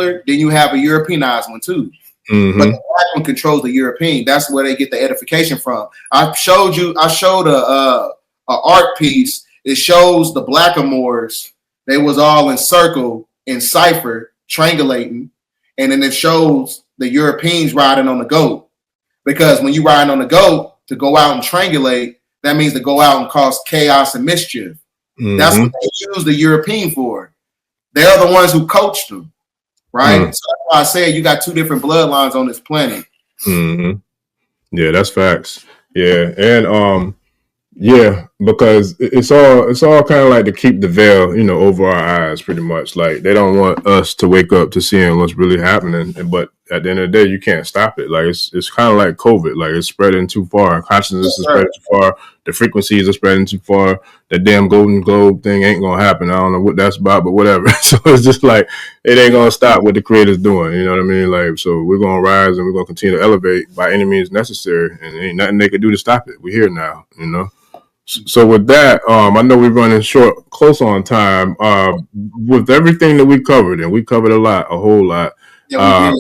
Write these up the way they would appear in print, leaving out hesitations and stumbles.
then you have a Europeanized one too. Mm-hmm. But the black one controls the European. That's where they get the edification from. I showed a art piece. It shows the blackamoors. They was all in circle, in cipher, triangulating. And then it shows the Europeans riding on the goat. Because when you ride on the goat to go out and triangulate, that means to go out and cause chaos and mischief. Mm-hmm. That's what they use the European for. They're the ones who coached them, right? Mm-hmm. So that's why I said you got two different bloodlines on this planet. Mm-hmm. Yeah, that's facts. Yeah, and yeah, because it's all kind of like to keep the veil, over our eyes, pretty much. Like they don't want us to wake up to seeing what's really happening. But at the end of the day, you can't stop it. Like it's kind of like COVID. Like it's spreading too far. Consciousness is spreading too far. The frequencies are spreading too far. That damn Golden Globe thing ain't gonna happen. I don't know what that's about, but whatever. So it's just like it ain't gonna stop what the Creator's doing. You know what I mean? Like so, we're gonna rise and we're gonna continue to elevate by any means necessary, and ain't nothing they can do to stop it. We're here now. So with that, I know we're running close on time. With everything that we covered, and we covered a whole lot. Yeah,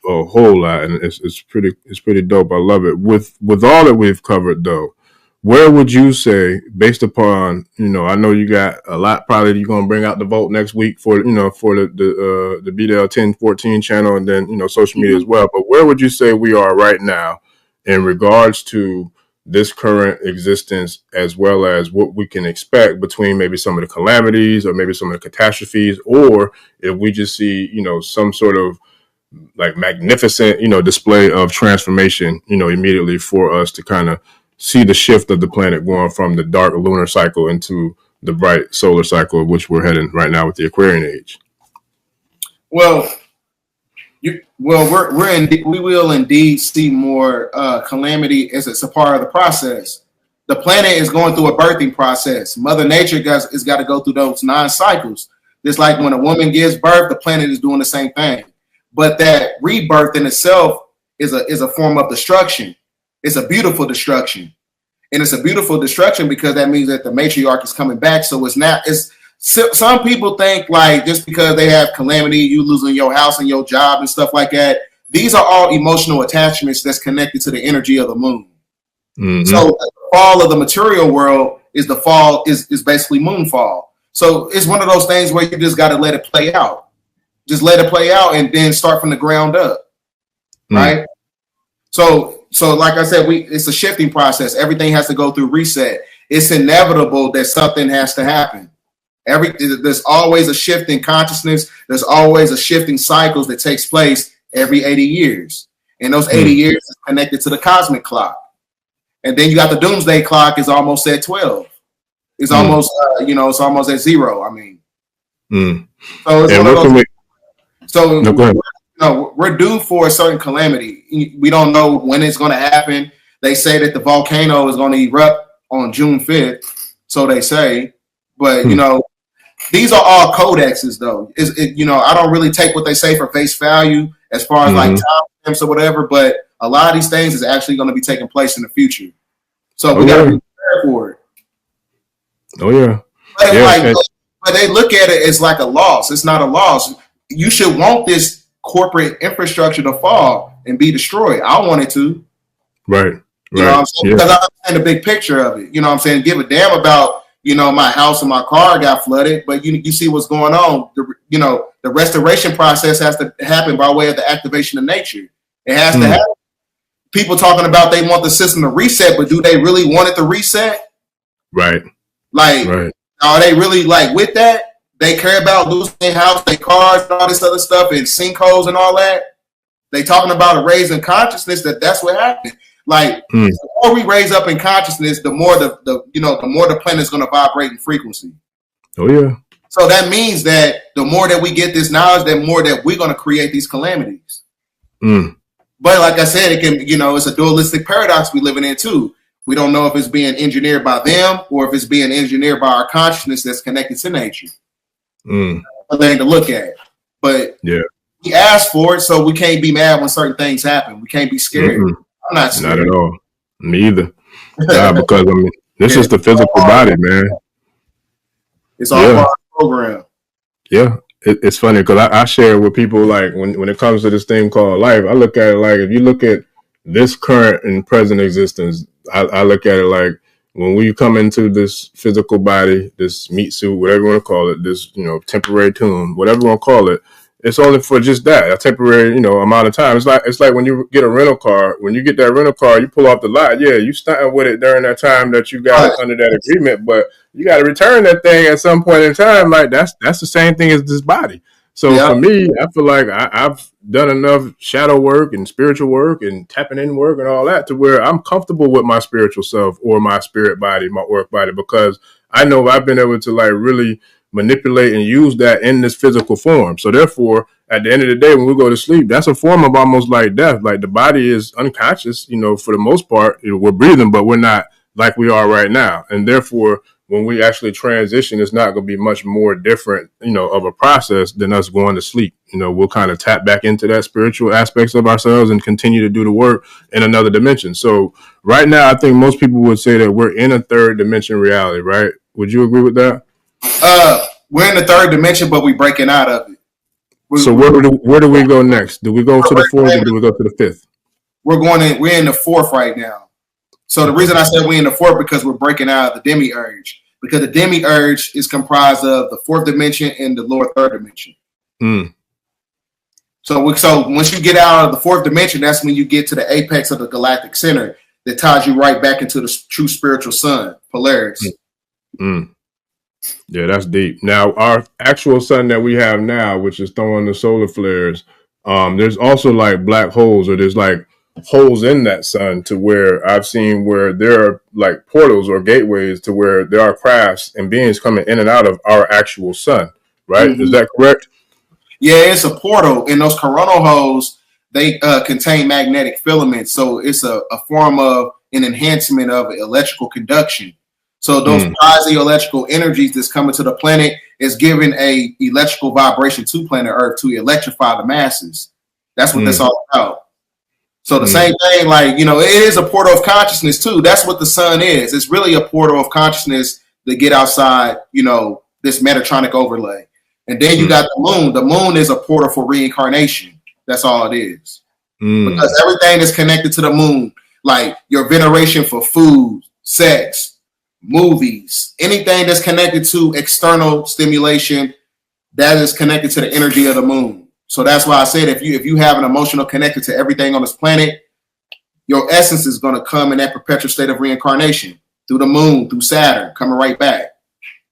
a whole lot, and it's pretty dope. I love it. With all that we've covered, though, where would you say, based upon I know you got a lot. Probably you're gonna bring out the vote next week for for the BDELL1014 channel, and then social media as well. But where would you say we are right now in regards to this current existence, as well as what we can expect between maybe some of the calamities or maybe some of the catastrophes, or if we just see, some sort of like magnificent, display of transformation, immediately for us to kind of see the shift of the planet going from the dark lunar cycle into the bright solar cycle, which we're heading right now with the Aquarian age. Well, we will indeed see more calamity as it's a part of the process. The planet is going through a birthing process. Mother Nature has got to go through those 9 cycles. Just like when a woman gives birth, the planet is doing the same thing. But that rebirth in itself is a form of destruction. It's a beautiful destruction, and it's a beautiful destruction because that means that the matriarch is coming back. So it's not. Some people think like just because they have calamity, you losing your house and your job and stuff like that, these are all emotional attachments that's connected to the energy of the moon. Mm-hmm. So the fall of the material world is basically moonfall. So it's one of those things where you just got to let it play out. Just let it play out and then start from the ground up. Right? So like I said, it's a shifting process. Everything has to go through reset. It's inevitable that something has to happen. There's always a shift in consciousness. There's always a shift in cycles that takes place every 80 years. And those 80 years is connected to the cosmic clock. And then you got the doomsday clock is almost at 12. It's almost, it's almost at 0. I mean, so it's one of those. We're due for a certain calamity. We don't know when it's going to happen. They say that the volcano is going to erupt on June 5th. So they say, but these are all codexes, though. I don't really take what they say for face value as far as like time stamps or whatever. But a lot of these things is actually going to be taking place in the future. So we got to be prepared for it. Oh yeah. But they look at it as like a loss. It's not a loss. You should want this corporate infrastructure to fall and be destroyed. I want it to. Right. You know what I'm saying? Because I understand the big picture of it. You know what I'm saying? Give a damn about my house and my car got flooded, but you see what's going on. The restoration process has to happen by way of the activation of nature. It has to happen. People talking about they want the system to reset, but do they really want it to reset? Right. Are they really like with that? They care about losing their house, their cars, and all this other stuff, and sinkholes and all that. They talking about a raise in consciousness. That's what happened. Like the more we raise up in consciousness, the more the more the planet is going to vibrate in frequency. Oh yeah. So that means that the more that we get this knowledge, the more that we're going to create these calamities. But like I said, it can it's a dualistic paradox we living in too. We don't know if it's being engineered by them or if it's being engineered by our consciousness that's connected to nature. A thing to look at. But we asked for it, so we can't be mad when certain things happen. We can't be scared. I'm not scared. Not at all. Me either. Because this is the physical body, man. It's all part of the program. Yeah. it's funny because I share with people like when it comes to this thing called life, I look at it like if you look at this current and present existence, I look at it like when we come into this physical body, this meat suit, whatever you want to call it, this, temporary tomb, whatever you want to call it, it's only for just that, a temporary, amount of time. It's like when you get a rental car, when you get that rental car, you pull off the lot. Yeah, you starting with it during that time that you got Right. it under that agreement, but you got to return that thing at some point in time. Like that's the same thing as this body. So Yeah. for me, I feel like I've done enough shadow work and spiritual work and tapping in work and all that to where I'm comfortable with my spiritual self or my spirit body, my work body, because I know I've been able to like really manipulate and use that in this physical form. So therefore, at the end of the day, when we go to sleep, that's a form of almost like death. Like the body is unconscious, for the most part, we're breathing, but we're not like we are right now. And therefore, when we actually transition, it's not going to be much more different, of a process than us going to sleep. We'll kind of tap back into that spiritual aspects of ourselves and continue to do the work in another dimension. So right now, I think most people would say that we're in a third dimension reality, right? Would you agree with that? We're in the third dimension, but we're breaking out of it. So where do we go next? Do we go to the fourth or do we go to the fifth? We're in the fourth right now. So the reason I said we're in the fourth because we're breaking out of the demiurge. Because the demiurge is comprised of the fourth dimension and the lower third dimension. Mm. So once you get out of the fourth dimension, that's when you get to the apex of the galactic center that ties you right back into the true spiritual sun, Polaris. Mm. Yeah, that's deep. Now, our actual sun that we have now, which is throwing the solar flares, there's also like black holes, or there's like holes in that sun to where I've seen where there are like portals or gateways to where there are crafts and beings coming in and out of our actual sun, right? Mm-hmm. Is that correct? Yeah, it's a portal. And those coronal holes, they contain magnetic filaments. So it's a form of an enhancement of electrical conduction. So those quasi-electrical energies that's coming to the planet is giving a electrical vibration to planet Earth to electrify the masses. That's what that's all about. So the same thing, like, it is a portal of consciousness too. That's what the sun is. It's really a portal of consciousness to get outside, this Metatronic overlay. And then you got the moon. The moon is a portal for reincarnation. That's all it is. Because everything is connected to the moon, like your veneration for food, sex, movies, anything that's connected to external stimulation, that is connected to the energy of the moon. So that's why I said if you have an emotional connected to everything on this planet, your essence is going to come in that perpetual state of reincarnation through the moon, through Saturn, coming right back.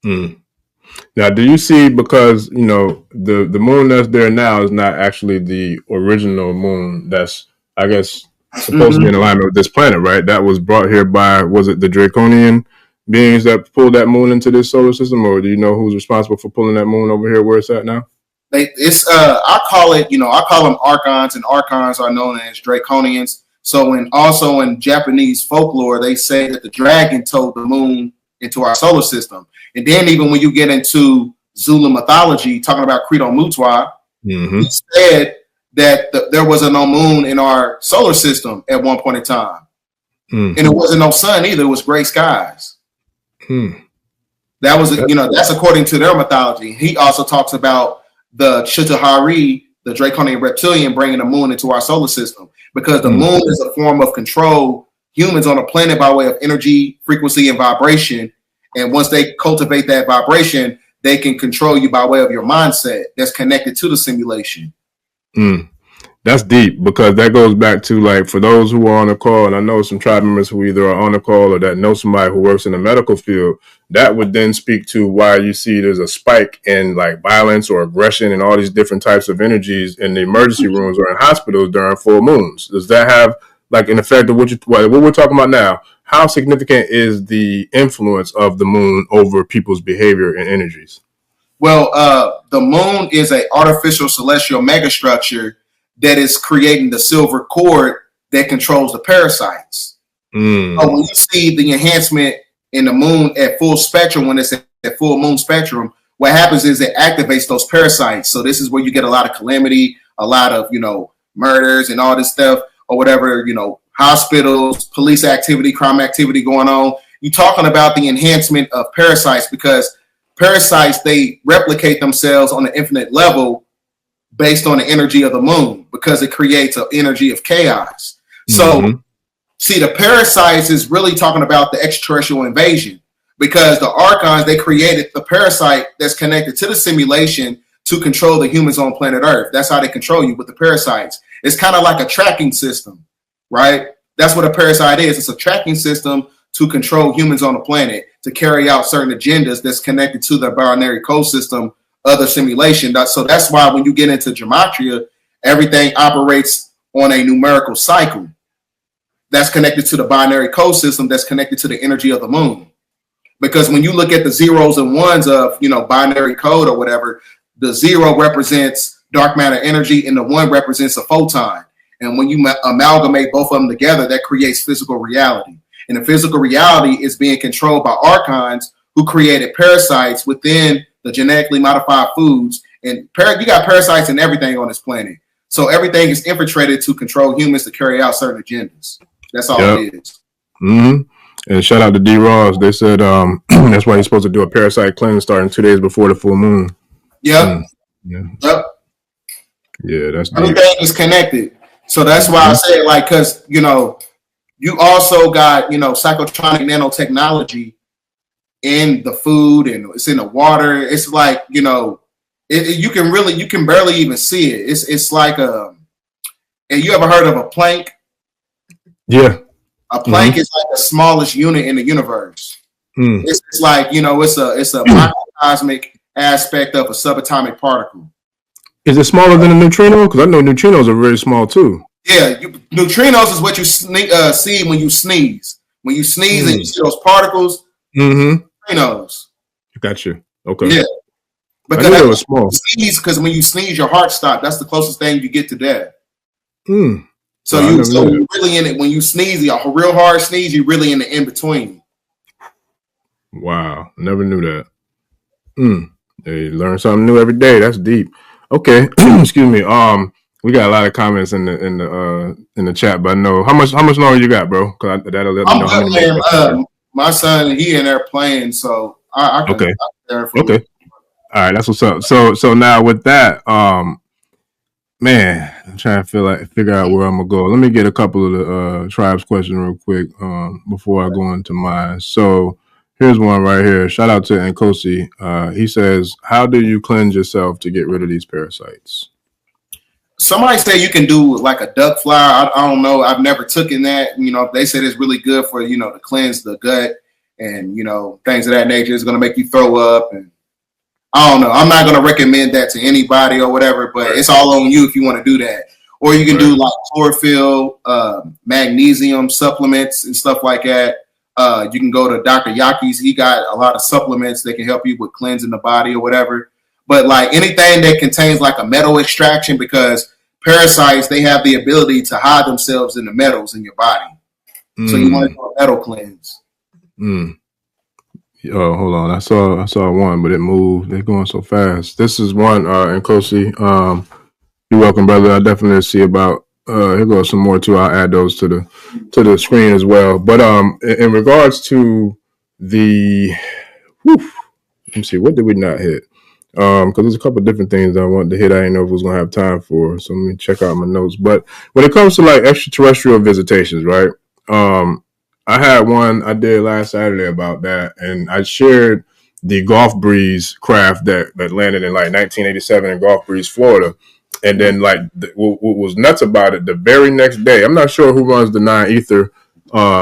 Now, do you see, because the moon that's there now is not actually the original moon that's, I guess, supposed to be in alignment with this planet, right? That was brought here by, was it the Draconian beings that pulled that moon into this solar system, or do you know who's responsible for pulling that moon over here where it's at now? I call them archons, and archons are known as draconians. So also in Japanese folklore, they say that the dragon towed the moon into our solar system. And then even when you get into Zulu mythology, talking about Credo Mutwa, he said that there was no moon in our solar system at one point in time. And it wasn't no sun either. It was gray skies. That was, that's according to their mythology. He also talks about the Chitahari, the Draconian reptilian, bringing the moon into our solar system, because the moon is a form of control humans on a planet by way of energy, frequency, and vibration. And once they cultivate that vibration, they can control you by way of your mindset that's connected to the simulation. That's deep, because that goes back to, like, for those who are on the call, and I know some tribe members who either are on the call or that know somebody who works in the medical field, that would then speak to why you see there's a spike in like violence or aggression and all these different types of energies in the emergency rooms or in hospitals during full moons. Does that have like an effect of what we're talking about now? How significant is the influence of the moon over people's behavior and energies? Well, the moon is an artificial celestial megastructure that is creating the silver cord that controls the parasites. So when you see the enhancement in the moon at full spectrum, when it's at full moon spectrum, what happens is it activates those parasites. So this is where you get a lot of calamity, a lot of, murders and all this stuff, or whatever, hospitals, police activity, crime activity going on. You're talking about the enhancement of parasites, because parasites, they replicate themselves on an infinite level based on the energy of the moon because it creates an energy of chaos. So, see, the parasites is really talking about the extraterrestrial invasion because the archons, they created the parasite that's connected to the simulation to control the humans on planet Earth. That's how they control you with the parasites. It's kind of like a tracking system, right? That's what a parasite is. It's a tracking system to control humans on the planet, to carry out certain agendas that's connected to the binary code system of the simulation. So that's why when you get into gematria, everything operates on a numerical cycle that's connected to the binary code system that's connected to the energy of the moon. Because when you look at the zeros and ones of, binary code or whatever, the 0 represents dark matter energy and the 1 represents a photon. And when you amalgamate both of them together, that creates physical reality. And the physical reality is being controlled by archons who created parasites within the genetically modified foods. And you got parasites in everything on this planet. So everything is infiltrated to control humans to carry out certain agendas. That's all it is. And shout out to D. Ross. They said that's why he's supposed to do a parasite cleanse starting 2 days before the full moon. Yep. Yeah, that's deep. Everything is connected. So that's why I say because, you also got, psychotronic nanotechnology in the food and it's in the water. It's like, you can barely even see it. It's like and you ever heard of a plank? Yeah. A plank is like the smallest unit in the universe. It's like, it's a microcosmic aspect of a subatomic particle. Is it smaller than a neutrino? Because I know neutrinos are very small too. Yeah, neutrinos is what you see when you sneeze. When you sneeze and you see those particles, neutrinos. Gotcha. Okay. Yeah. Because it was small. Because when you sneeze, your heart stops. That's the closest thing you get to death. So you're really in it when you sneeze, a real hard sneeze, you're really in the in between. Wow, never knew that. You learn something new every day. That's deep. Okay, excuse me. We got a lot of comments in the chat, but I know how much longer you got, bro? Because that'll let me know how many more. My son, he in there playing, so I can. Okay. Okay. All right, that's what's up. So now with that, man, I'm trying to figure out where I'm gonna go. Let me get a couple of the tribes questions real quick before I go into mine. So here's one right here. Shout out to Nkosi. He says, "How do you cleanse yourself to get rid of these parasites?" Somebody say you can do like a duck flower. I don't know. I've never taken that. They said it's really good for to cleanse the gut and things of that nature. It's gonna make you throw up and. I don't know. I'm not going to recommend that to anybody or whatever, but it's all on you if you want to do that. Or you can do like chlorophyll, magnesium supplements and stuff like that. You can go to Dr. Yaki's. He got a lot of supplements that can help you with cleansing the body or whatever. But like anything that contains like a metal extraction, because parasites, they have the ability to hide themselves in the metals in your body. So you want to do a metal cleanse. Oh, hold on. I saw one, but it moved. They're going so fast. This is one, Nkosi. You're welcome, brother. I definitely see about here goes some more too. I'll add those to the screen as well. But in regards to the let me see, what did we not hit? Because there's a couple of different things I wanted to hit. I didn't know if I was gonna have time for. So let me check out my notes. But when it comes to like extraterrestrial visitations, right? I had one I did last Saturday about that, and I shared the Gulf Breeze craft that landed in like 1987 in Gulf Breeze, Florida. And then like what was nuts about it, the very next day, I'm not sure who runs the 9 Ether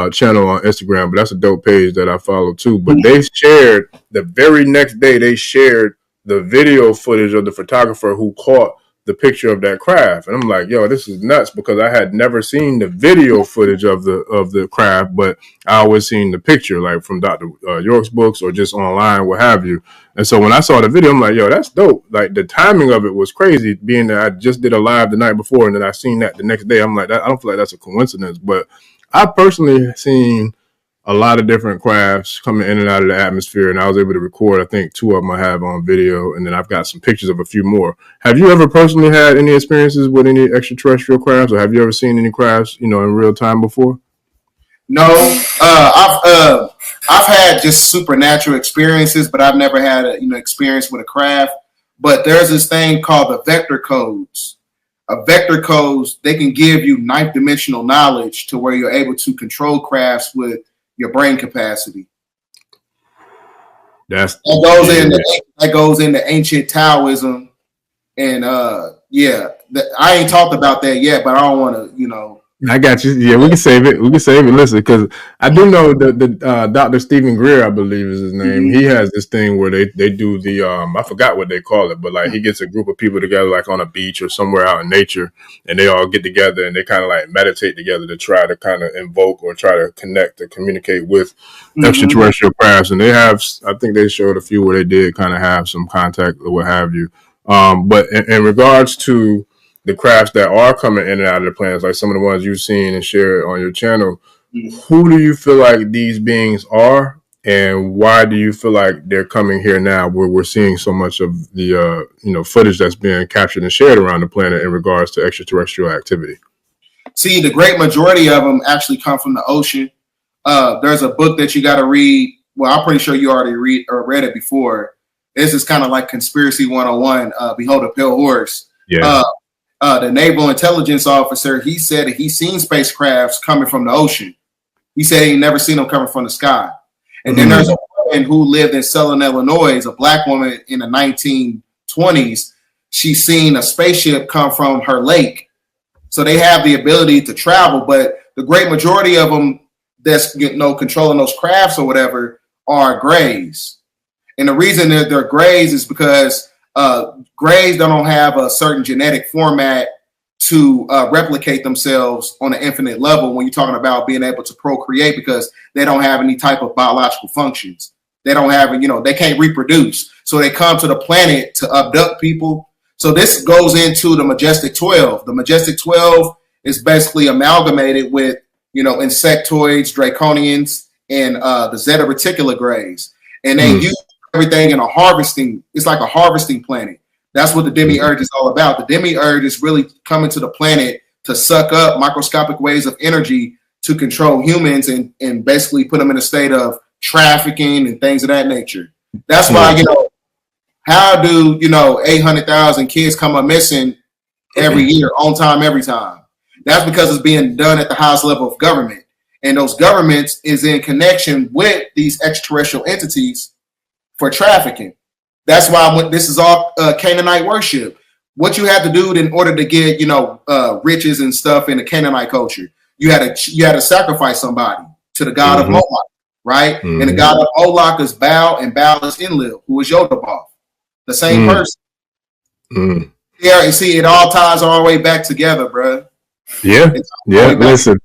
channel on Instagram, but that's a dope page that I follow too. But they shared the very next day, they shared the video footage of the photographer who caught the picture of that craft. And I'm like, yo, this is nuts, because I had never seen the video footage of the craft, but I always seen the picture, like from Dr. York's books or just online, what have you. And so when I saw the video, I'm like, yo, that's dope. Like the timing of it was crazy, being that I just did a live the night before and then I seen that the next day. I'm like, I don't feel like that's a coincidence, but I personally seen a lot of different crafts coming in and out of the atmosphere, and I was able to record, I think 2 of them I have on video, and then I've got some pictures of a few more. Have you ever personally had any experiences with any extraterrestrial crafts, or have you ever seen any crafts, in real time before? No, I've had just supernatural experiences, but I've never had a experience with a craft. But there's this thing called the vector codes. Vector codes, they can give you ninth dimensional knowledge to where you're able to control crafts with your brain capacity. That goes into ancient Taoism, and I ain't talked about that yet, but I don't want to, I got you. Yeah, we can save it. Listen, because I do know the Dr. Stephen Greer, I believe is his name. He has this thing where they do the I forgot what they call it, but like he gets a group of people together, like on a beach or somewhere out in nature, and they all get together and they kind of like meditate together to try to kind of invoke or try to connect or communicate with extraterrestrial crafts. And they have, I think they showed a few where they did kind of have some contact or what have you. But in regards to the crafts that are coming in and out of the planets, like some of the ones you've seen and shared on your channel, who do you feel like these beings are, and why do you feel like they're coming here now, where we're seeing so much of the footage that's being captured and shared around the planet in regards to extraterrestrial activity? See, the great majority of them actually come from the ocean. There's a book that you got to read. Well, I'm pretty sure you already read it before. This is kind of like Conspiracy 101. Behold a Pale Horse. Yeah. The naval intelligence officer, he said that he's seen spacecrafts coming from the ocean. He said he never seen them coming from the sky. And then there's a woman who lived in Southern Illinois, a black woman in the 1920s. She's seen a spaceship come from her lake. So they have the ability to travel, but the great majority of them that's controlling those crafts or whatever are grays. And the reason that they're grays is because grays don't have a certain genetic format to replicate themselves on an infinite level when you're talking about being able to procreate, because they don't have any type of biological functions. They don't have, they can't reproduce. So they come to the planet to abduct people. So this goes into the Majestic 12. The Majestic 12 is basically amalgamated with, insectoids, draconians, and the Zeta Reticula grays. And they use everything in it's like a harvesting planet. That's what the demiurge is all about. The demiurge is really coming to the planet to suck up microscopic waves of energy to control humans and basically put them in a state of trafficking and things of that nature. That's why, how do 800,000 kids come up missing every year, on time, every time? That's because it's being done at the highest level of government. And those governments is in connection with these extraterrestrial entities for trafficking. That's why this is all Canaanite worship. What you had to do in order to get, riches and stuff in the Canaanite culture, you had to sacrifice somebody to the god of Moloch, right? And the god of Moloch is Baal, and Baal is Enlil, who is Yodabath, the same person. Yeah, you see, it all ties all the way back together, bro. Yeah, listen.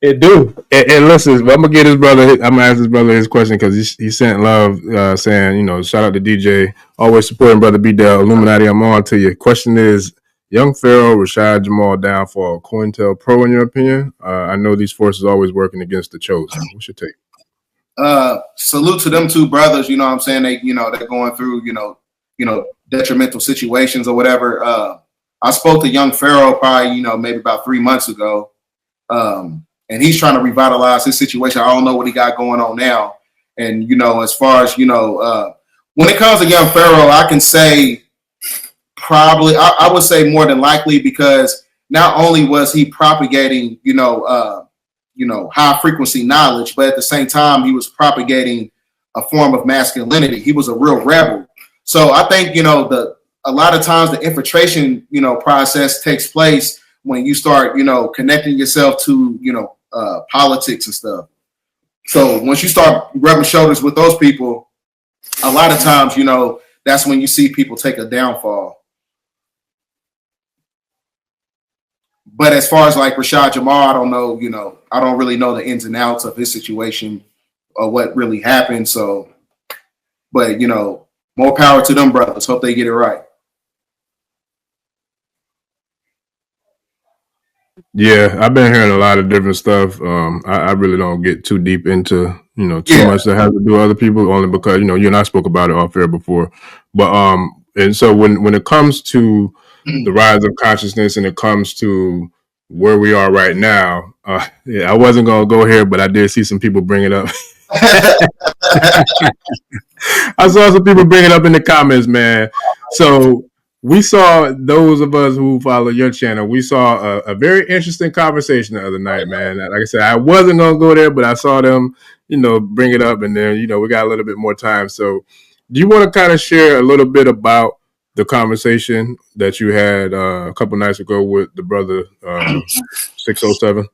It do. And listen, I'm gonna get his brother. I'm gonna ask his brother his question because he sent love, saying, shout out to DJ, always supporting brother BDELL Illuminati. I'm on to you. Question is, young Pharaoh, Rashad Jamal down for COINTELPRO in your opinion? I know these forces always working against the chosen. What's your take? Salute to them two brothers. You know what I'm saying? They, they're going through, detrimental situations or whatever. I spoke to young Pharaoh probably, maybe about 3 months ago. And he's trying to revitalize his situation. I don't know what he got going on now. And, as far as, when it comes to young Pharaoh, I can say probably, I would say more than likely, because not only was he propagating, high frequency knowledge, but at the same time, he was propagating a form of masculinity. He was a real rebel. So I think, a lot of times the infiltration, process takes place when you start, connecting yourself to, politics and stuff. So once you start rubbing shoulders with those people, a lot of times, that's when you see people take a downfall. But as far as like Rashad Jamal, I don't know, I don't really know the ins and outs of his situation or what really happened. So, but, more power to them brothers. Hope they get it right. Yeah, I've been hearing a lot of different stuff. I really don't get too deep into, too much that has to do with other people, only because, you and I spoke about it off air before. But and so when it comes to the rise of consciousness and it comes to where we are right now. Yeah, I wasn't gonna go here, but I did see some people bring it up. I saw some people bring it up in the comments, man. So we saw, those of us who follow your channel, we saw a very interesting conversation the other night, man. Like I said, I wasn't gonna go there, but I saw them, bring it up, and then we got a little bit more time. So, do you want to kind of share a little bit about the conversation that you had a couple nights ago with the brother 607?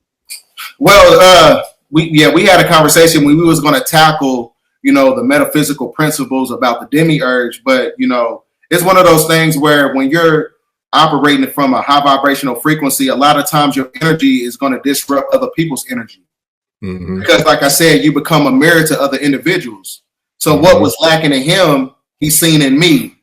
Well, we had a conversation when we was going to tackle the metaphysical principles about the demiurge, but it's one of those things where when you're operating from a high vibrational frequency, a lot of times your energy is going to disrupt other people's energy. Mm-hmm. Because like I said, you become a mirror to other individuals. So mm-hmm. What was lacking in him, he's seen in me.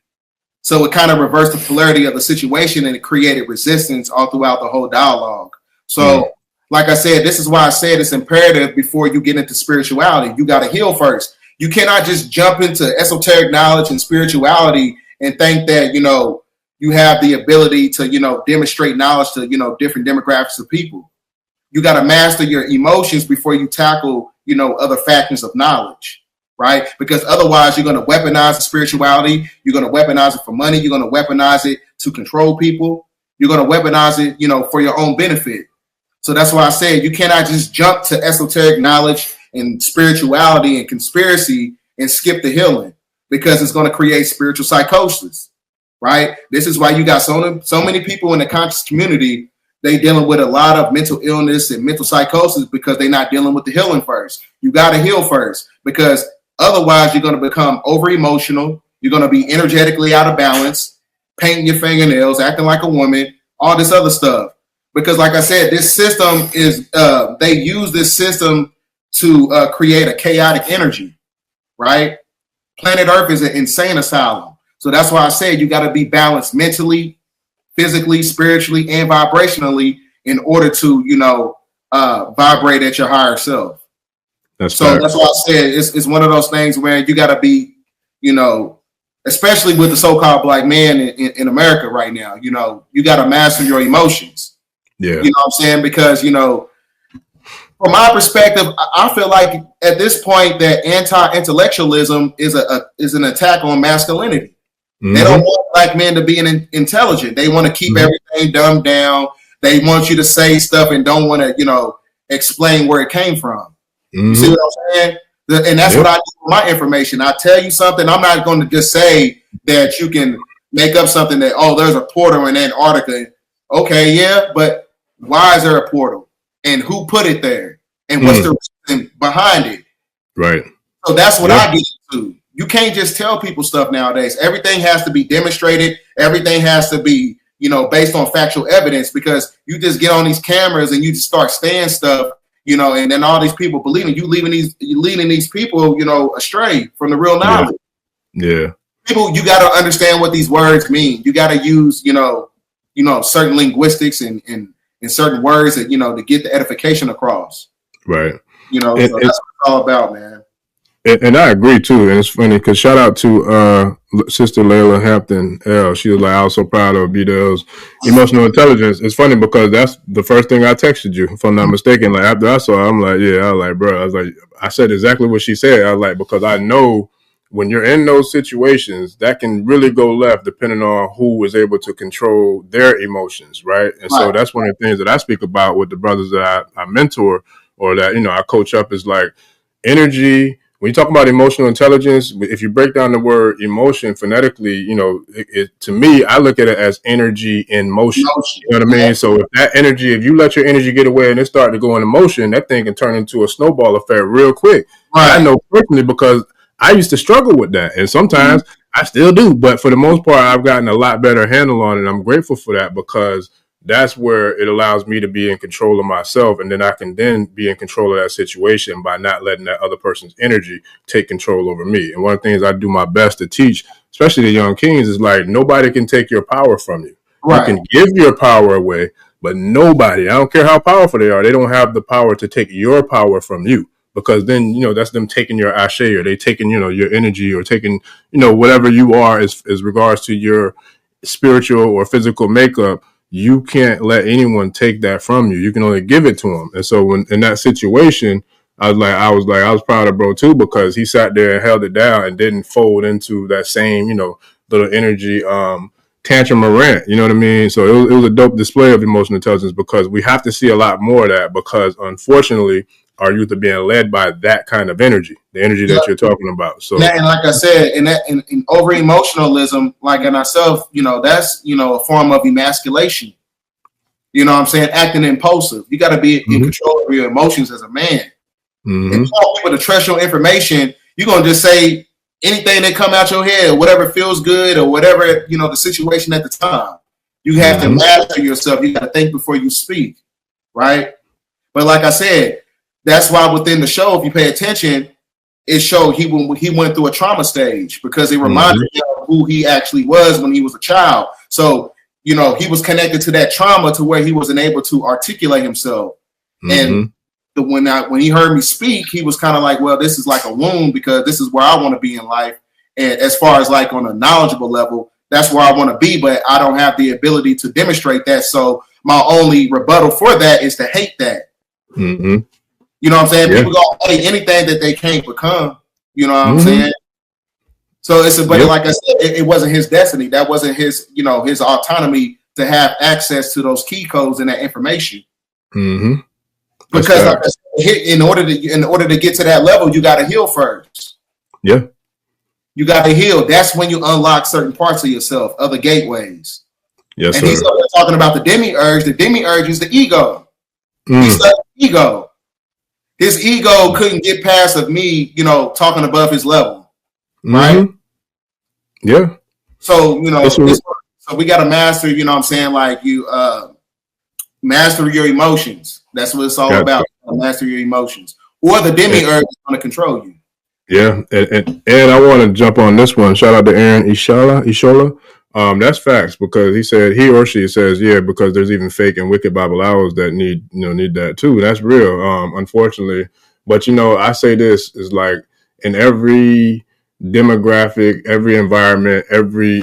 So it kind of reversed the polarity of the situation, and it created resistance all throughout the whole dialogue. So mm-hmm. Like I said, this is why I said it's imperative before you get into spirituality. You got to heal first. You cannot just jump into esoteric knowledge and spirituality and think that, you have the ability to, demonstrate knowledge to, different demographics of people. You got to master your emotions before you tackle, other factors of knowledge, right? Because otherwise you're going to weaponize the spirituality. You're going to weaponize it for money. You're going to weaponize it to control people. You're going to weaponize it, for your own benefit. So that's why I said you cannot just jump to esoteric knowledge and spirituality and conspiracy and skip the healing, because it's going to create spiritual psychosis, right? This is why you got so many people in the conscious community. They dealing with a lot of mental illness and mental psychosis because they're not dealing with the healing first. You got to heal first, because otherwise you're going to become over emotional. You're going to be energetically out of balance, painting your fingernails, acting like a woman, all this other stuff. Because like I said, this system is, they use this system to create a chaotic energy, right? Planet Earth is an insane asylum. So that's why I said you got to be balanced mentally, physically, spiritually, and vibrationally in order to, vibrate at your higher self. That's why I said it's one of those things where you got to be, especially with the so-called black man in America right now, you got to master your emotions. Yeah. You know what I'm saying? Because, from my perspective, I feel like at this point that anti-intellectualism is an attack on masculinity. Mm-hmm. They don't want black men to be intelligent. They want to keep mm-hmm. everything dumbed down. They want you to say stuff and don't want to, explain where it came from. Mm-hmm. You see what I'm saying? And that's what I do with my information. I tell you something, I'm not going to just say that you can make up something that, there's a portal in Antarctica. Okay, yeah, but why is there a portal? And who put it there? And what's the reason behind it? Right. So that's what I get into. You can't just tell people stuff nowadays. Everything has to be demonstrated. Everything has to be, based on factual evidence, because you just get on these cameras and you just start saying stuff, and then all these people believing you, leading these people, astray from the real knowledge. Yeah. People, you got to understand what these words mean. You got to use, certain linguistics and certain words that, to get the edification across. Right. So that's what it's all about, man. And I agree too. And it's funny because shout out to Sister Layla Hampton L. She was like, I was so proud of BDELL's emotional intelligence. It's funny because that's the first thing I texted you, if I'm not mistaken. Like after I saw it, I'm like, yeah, I was like, bro, I said exactly what she said. I was like, because I know when you're in those situations, that can really go left depending on who is able to control their emotions, right? And so that's one of the things that I speak about with the brothers that I mentor or that, I coach up is like energy. When you talk about emotional intelligence, if you break down the word emotion phonetically, to me, I look at it as energy in motion. You know what I mean? So if you let your energy get away and it start to go into motion, that thing can turn into a snowball effect real quick. Right. I know personally because I used to struggle with that, and sometimes I still do. But for the most part, I've gotten a lot better handle on it. I'm grateful for that because that's where it allows me to be in control of myself, and then I can then be in control of that situation by not letting that other person's energy take control over me. And one of the things I do my best to teach, especially the young kings, is like nobody can take your power from you. Right. You can give your power away, but nobody, I don't care how powerful they are, they don't have the power to take your power from you. Because then, that's them taking your ashe, or they taking, your energy, or taking, whatever you are as regards to your spiritual or physical makeup. you can't let anyone take that from you. You can only give it to them. And so when in that situation, I was proud of bro too, because he sat there and held it down and didn't fold into that same, little energy, tantrum or rant. You know what I mean? So it was a dope display of emotional intelligence, because we have to see a lot more of that, because unfortunately our youth are being led by that kind of energy, the energy that you're talking about. So, and like I said, in over emotionalism, like in ourselves, that's a form of emasculation. You know what I'm saying? Acting impulsive. You got to be in control of your emotions as a man. If you want people to trust your information, you're gonna just say anything that come out your head, whatever feels good or whatever the situation at the time. You have to master yourself. You got to think before you speak, right? But like I said, that's why within the show, if you pay attention, it showed he went through a trauma stage, because it reminded him of who he actually was when he was a child. So he was connected to that trauma to where he wasn't able to articulate himself. And when he heard me speak, he was kind of like, well, this is like a wound, because this is where I want to be in life. And as far as like on a knowledgeable level, that's where I want to be, but I don't have the ability to demonstrate that. So my only rebuttal for that is to hate that. You know what I'm saying? Yeah. People gonna hate anything that they can't become. You know what I'm saying? So but like I said, it wasn't his destiny. That wasn't his, his autonomy to have access to those key codes and that information. Because like I said, in order to get to that level, you got to heal first. Yeah. You got to heal. That's when you unlock certain parts of yourself, other gateways. Yes, and he's talking about the demiurge. The demiurge is the ego. He's the ego. His ego couldn't get past of me, talking above his level, right? Yeah. So so we got to master. You know what I'm saying? Like you master your emotions. That's what it's all about. Master your emotions, or the demiurge is going to control you. Yeah, and I want to jump on this one. Shout out to Aaron Ishola. That's facts, because he or she says, because there's even fake and wicked babalawos that need that too. That's real, unfortunately. But I say this is like in every demographic, every environment, every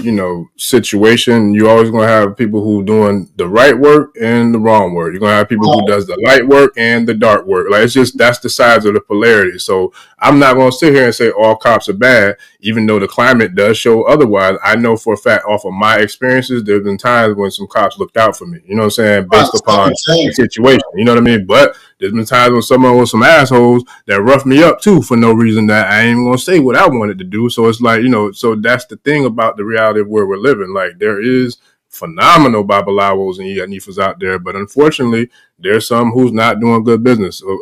situation, you're always gonna have people who doing the right work and the wrong work. You're gonna have people who does the light work and the dark work. Like that's the sides of the polarity. So I'm not gonna sit here and say all cops are bad, even though the climate does show otherwise. I know for a fact, off of my experiences, there's been times when some cops looked out for me. You know what I'm saying? Based upon the situation. You know what I mean? But there's been times when someone was some assholes that roughed me up too for no reason that I ain't even gonna say what I wanted to do. So it's like, so that's the thing about the reality of where we're living. Like there is phenomenal babalawos and yanifas out there, but unfortunately there's some who's not doing good business. So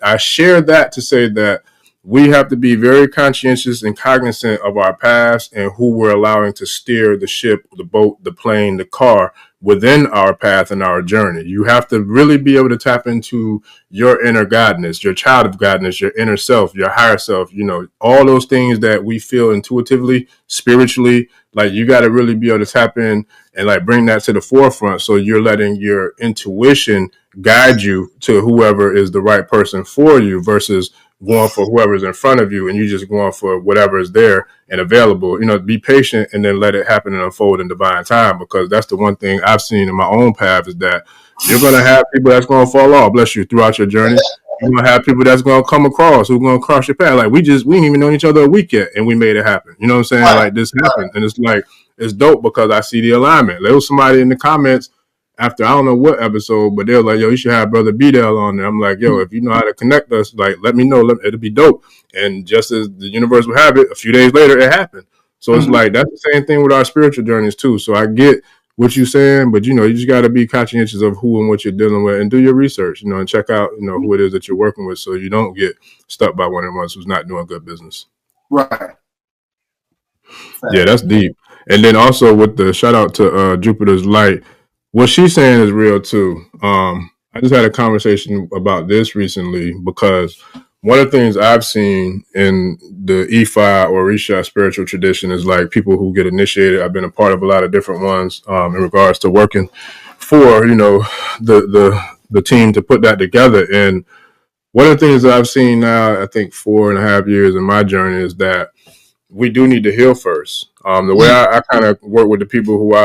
I share that to say that we have to be very conscientious and cognizant of our past and who we're allowing to steer the ship, the boat, the plane, the car within our path and our journey. You have to really be able to tap into your inner godness, your child of godness, your inner self, your higher self, all those things that we feel intuitively, spiritually. Like you got to really be able to tap in and like bring that to the forefront. So you're letting your intuition guide you to whoever is the right person for you versus going for whoever's in front of you and you just going for whatever is there and available. Be patient and then let it happen and unfold in divine time, because that's the one thing I've seen in my own path is that you're going to have people that's going to fall off, bless you, throughout your journey. You're going to have people that's going to come across, who are going to cross your path. Like we didn't even know each other a week yet and we made it happen. You know what I'm saying? Like this happened. And it's like, it's dope because I see the alignment. There was somebody in the comments after I don't know what episode, but they're like, yo, you should have Brother BDELL on there. I'm like, yo, if you know how to connect us, like, let me know. It'll be dope. And just as the universe would have it, a few days later, it happened. So it's like, that's the same thing with our spiritual journeys too. So I get what you're saying, but you just got to be conscientious of who and what you're dealing with and do your research, and check out, who it is that you're working with, so you don't get stuck by one of the ones who's not doing good business. Right. Yeah, that's deep. And then also with the shout out to Jupiter's Light, what she's saying is real too. I just had a conversation about this recently because one of the things I've seen in the Ifa or Orisha spiritual tradition is like people who get initiated. I've been a part of a lot of different ones in regards to working for, the team to put that together. And one of the things that I've seen now, I think 4.5 years in my journey, is that we do need to heal first. The way I kind of work with the people who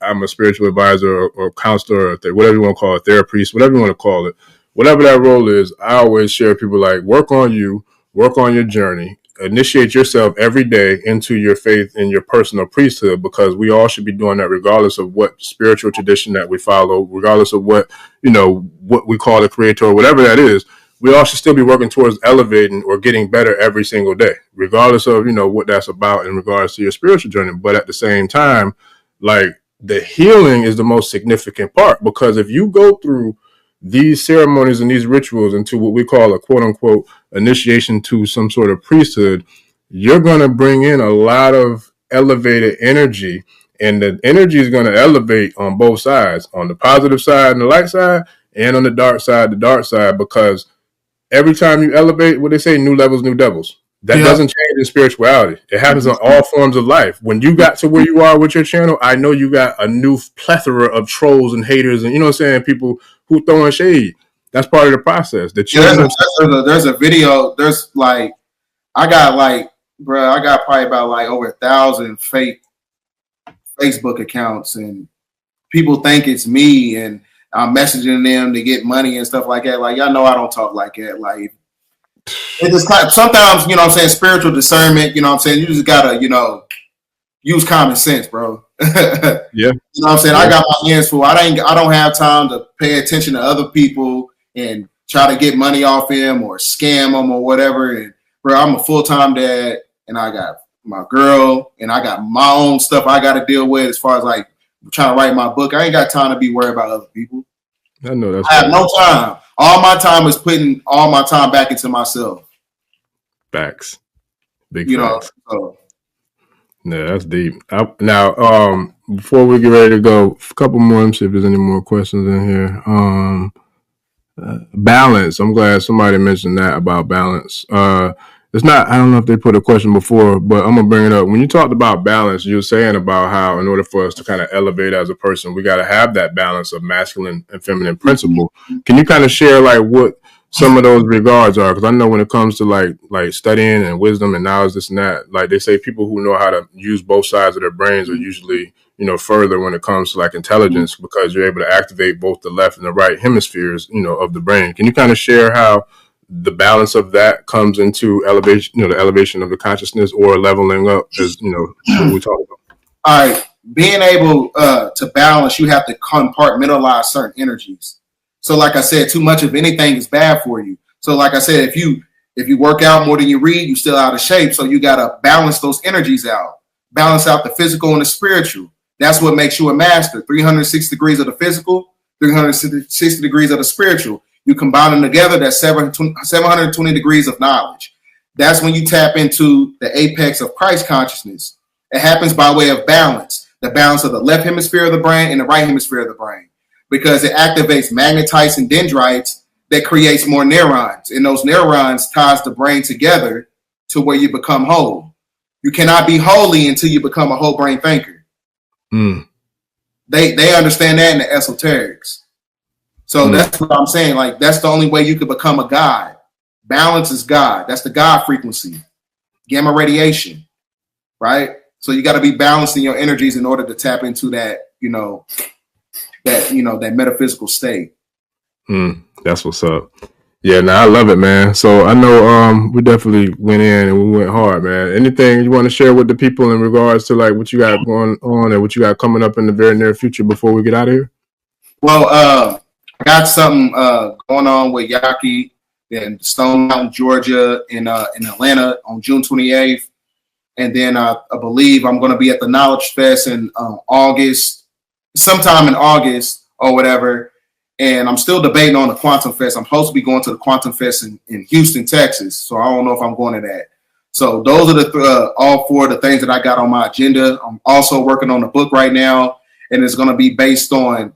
I'm a spiritual advisor or counselor, or whatever you want to call it, therapist, whatever you want to call it, whatever that role is, I always share people like work on you, work on your journey, initiate yourself every day into your faith in your personal priesthood, because we all should be doing that regardless of what spiritual tradition that we follow, regardless of what we call the creator, whatever that is. We all should still be working towards elevating or getting better every single day, regardless of what that's about in regards to your spiritual journey. But at the same time, like, the healing is the most significant part, because if you go through these ceremonies and these rituals into what we call a quote unquote initiation to some sort of priesthood, you're going to bring in a lot of elevated energy, and the energy is going to elevate on both sides, on the positive side and the light side, and on the dark side, because every time you elevate, what they say, new levels, new devils. That doesn't change in spirituality. It happens in all forms of life. When you got to where you are with your channel, I know you got a new plethora of trolls and haters and, people who throwing shade. That's part of the process. There's a video. I got probably about over 1,000 fake Facebook accounts, and people think it's me, and I'm messaging them to get money and stuff like that. Like, y'all know I don't talk like that. Like, it just sometimes, spiritual discernment, you just gotta, use common sense, bro. Yeah. I got my hands full. I don't have time to pay attention to other people and try to get money off them or scam them or whatever. And bro, I'm a full-time dad, and I got my girl, and I got my own stuff I got to deal with as far as like trying to write my book. I ain't got time to be worried about other people. I know that's. I have no time. All my time is putting all my time back into myself. Facts. Big facts. So. Yeah, that's deep. Now, before we get ready to go, a couple more. Let me see if there's any more questions in here. Balance. I'm glad somebody mentioned that about balance. It's not, I don't know if they put a question before, but I'm going to bring it up. When you talked about balance, you were saying about how in order for us to kind of elevate as a person, we got to have that balance of masculine and feminine principle. Can you kind of share like what some of those regards are? Because I know when it comes to like studying and wisdom and knowledge, this and that, like they say people who know how to use both sides of their brains are usually, further when it comes to like intelligence, because you're able to activate both the left and the right hemispheres, of the brain. Can you kind of share how the balance of that comes into elevation, the elevation of the consciousness or leveling up, as what we talk about? All right, being able to balance, you have to compartmentalize certain energies. So, like I said, too much of anything is bad for you. So, like I said, if you work out more than you read, you're still out of shape. So you got to balance those energies out, balance out the physical and the spiritual. That's what makes you a master. 360 degrees of the physical, 360 degrees of the spiritual. You combine them together, that's 720 degrees of knowledge. That's when you tap into the apex of Christ consciousness. It happens by way of balance, the balance of the left hemisphere of the brain and the right hemisphere of the brain, because it activates magnetites and dendrites that creates more neurons. And those neurons ties the brain together to where you become whole. You cannot be holy until you become a whole brain thinker. They understand that in the esoterics. So that's what I'm saying. Like, that's the only way you could become a God. Balance is God. That's the God frequency. Gamma radiation, right? So you got to be balancing your energies in order to tap into that, that metaphysical state. That's what's up. Yeah, I love it, man. So I know we definitely went in and we went hard, man. Anything you want to share with the people in regards to like what you got going on and what you got coming up in the very near future before we get out of here? Well, I got something going on with Yaki in Stone Mountain, Georgia, in Atlanta on June 28th. And then I believe I'm going to be at the Knowledge Fest in August, sometime in August or whatever. And I'm still debating on the Quantum Fest. I'm supposed to be going to the Quantum Fest in Houston, Texas. So I don't know if I'm going to that. So those are the all four of the things that I got on my agenda. I'm also working on a book right now, and it's going to be based on,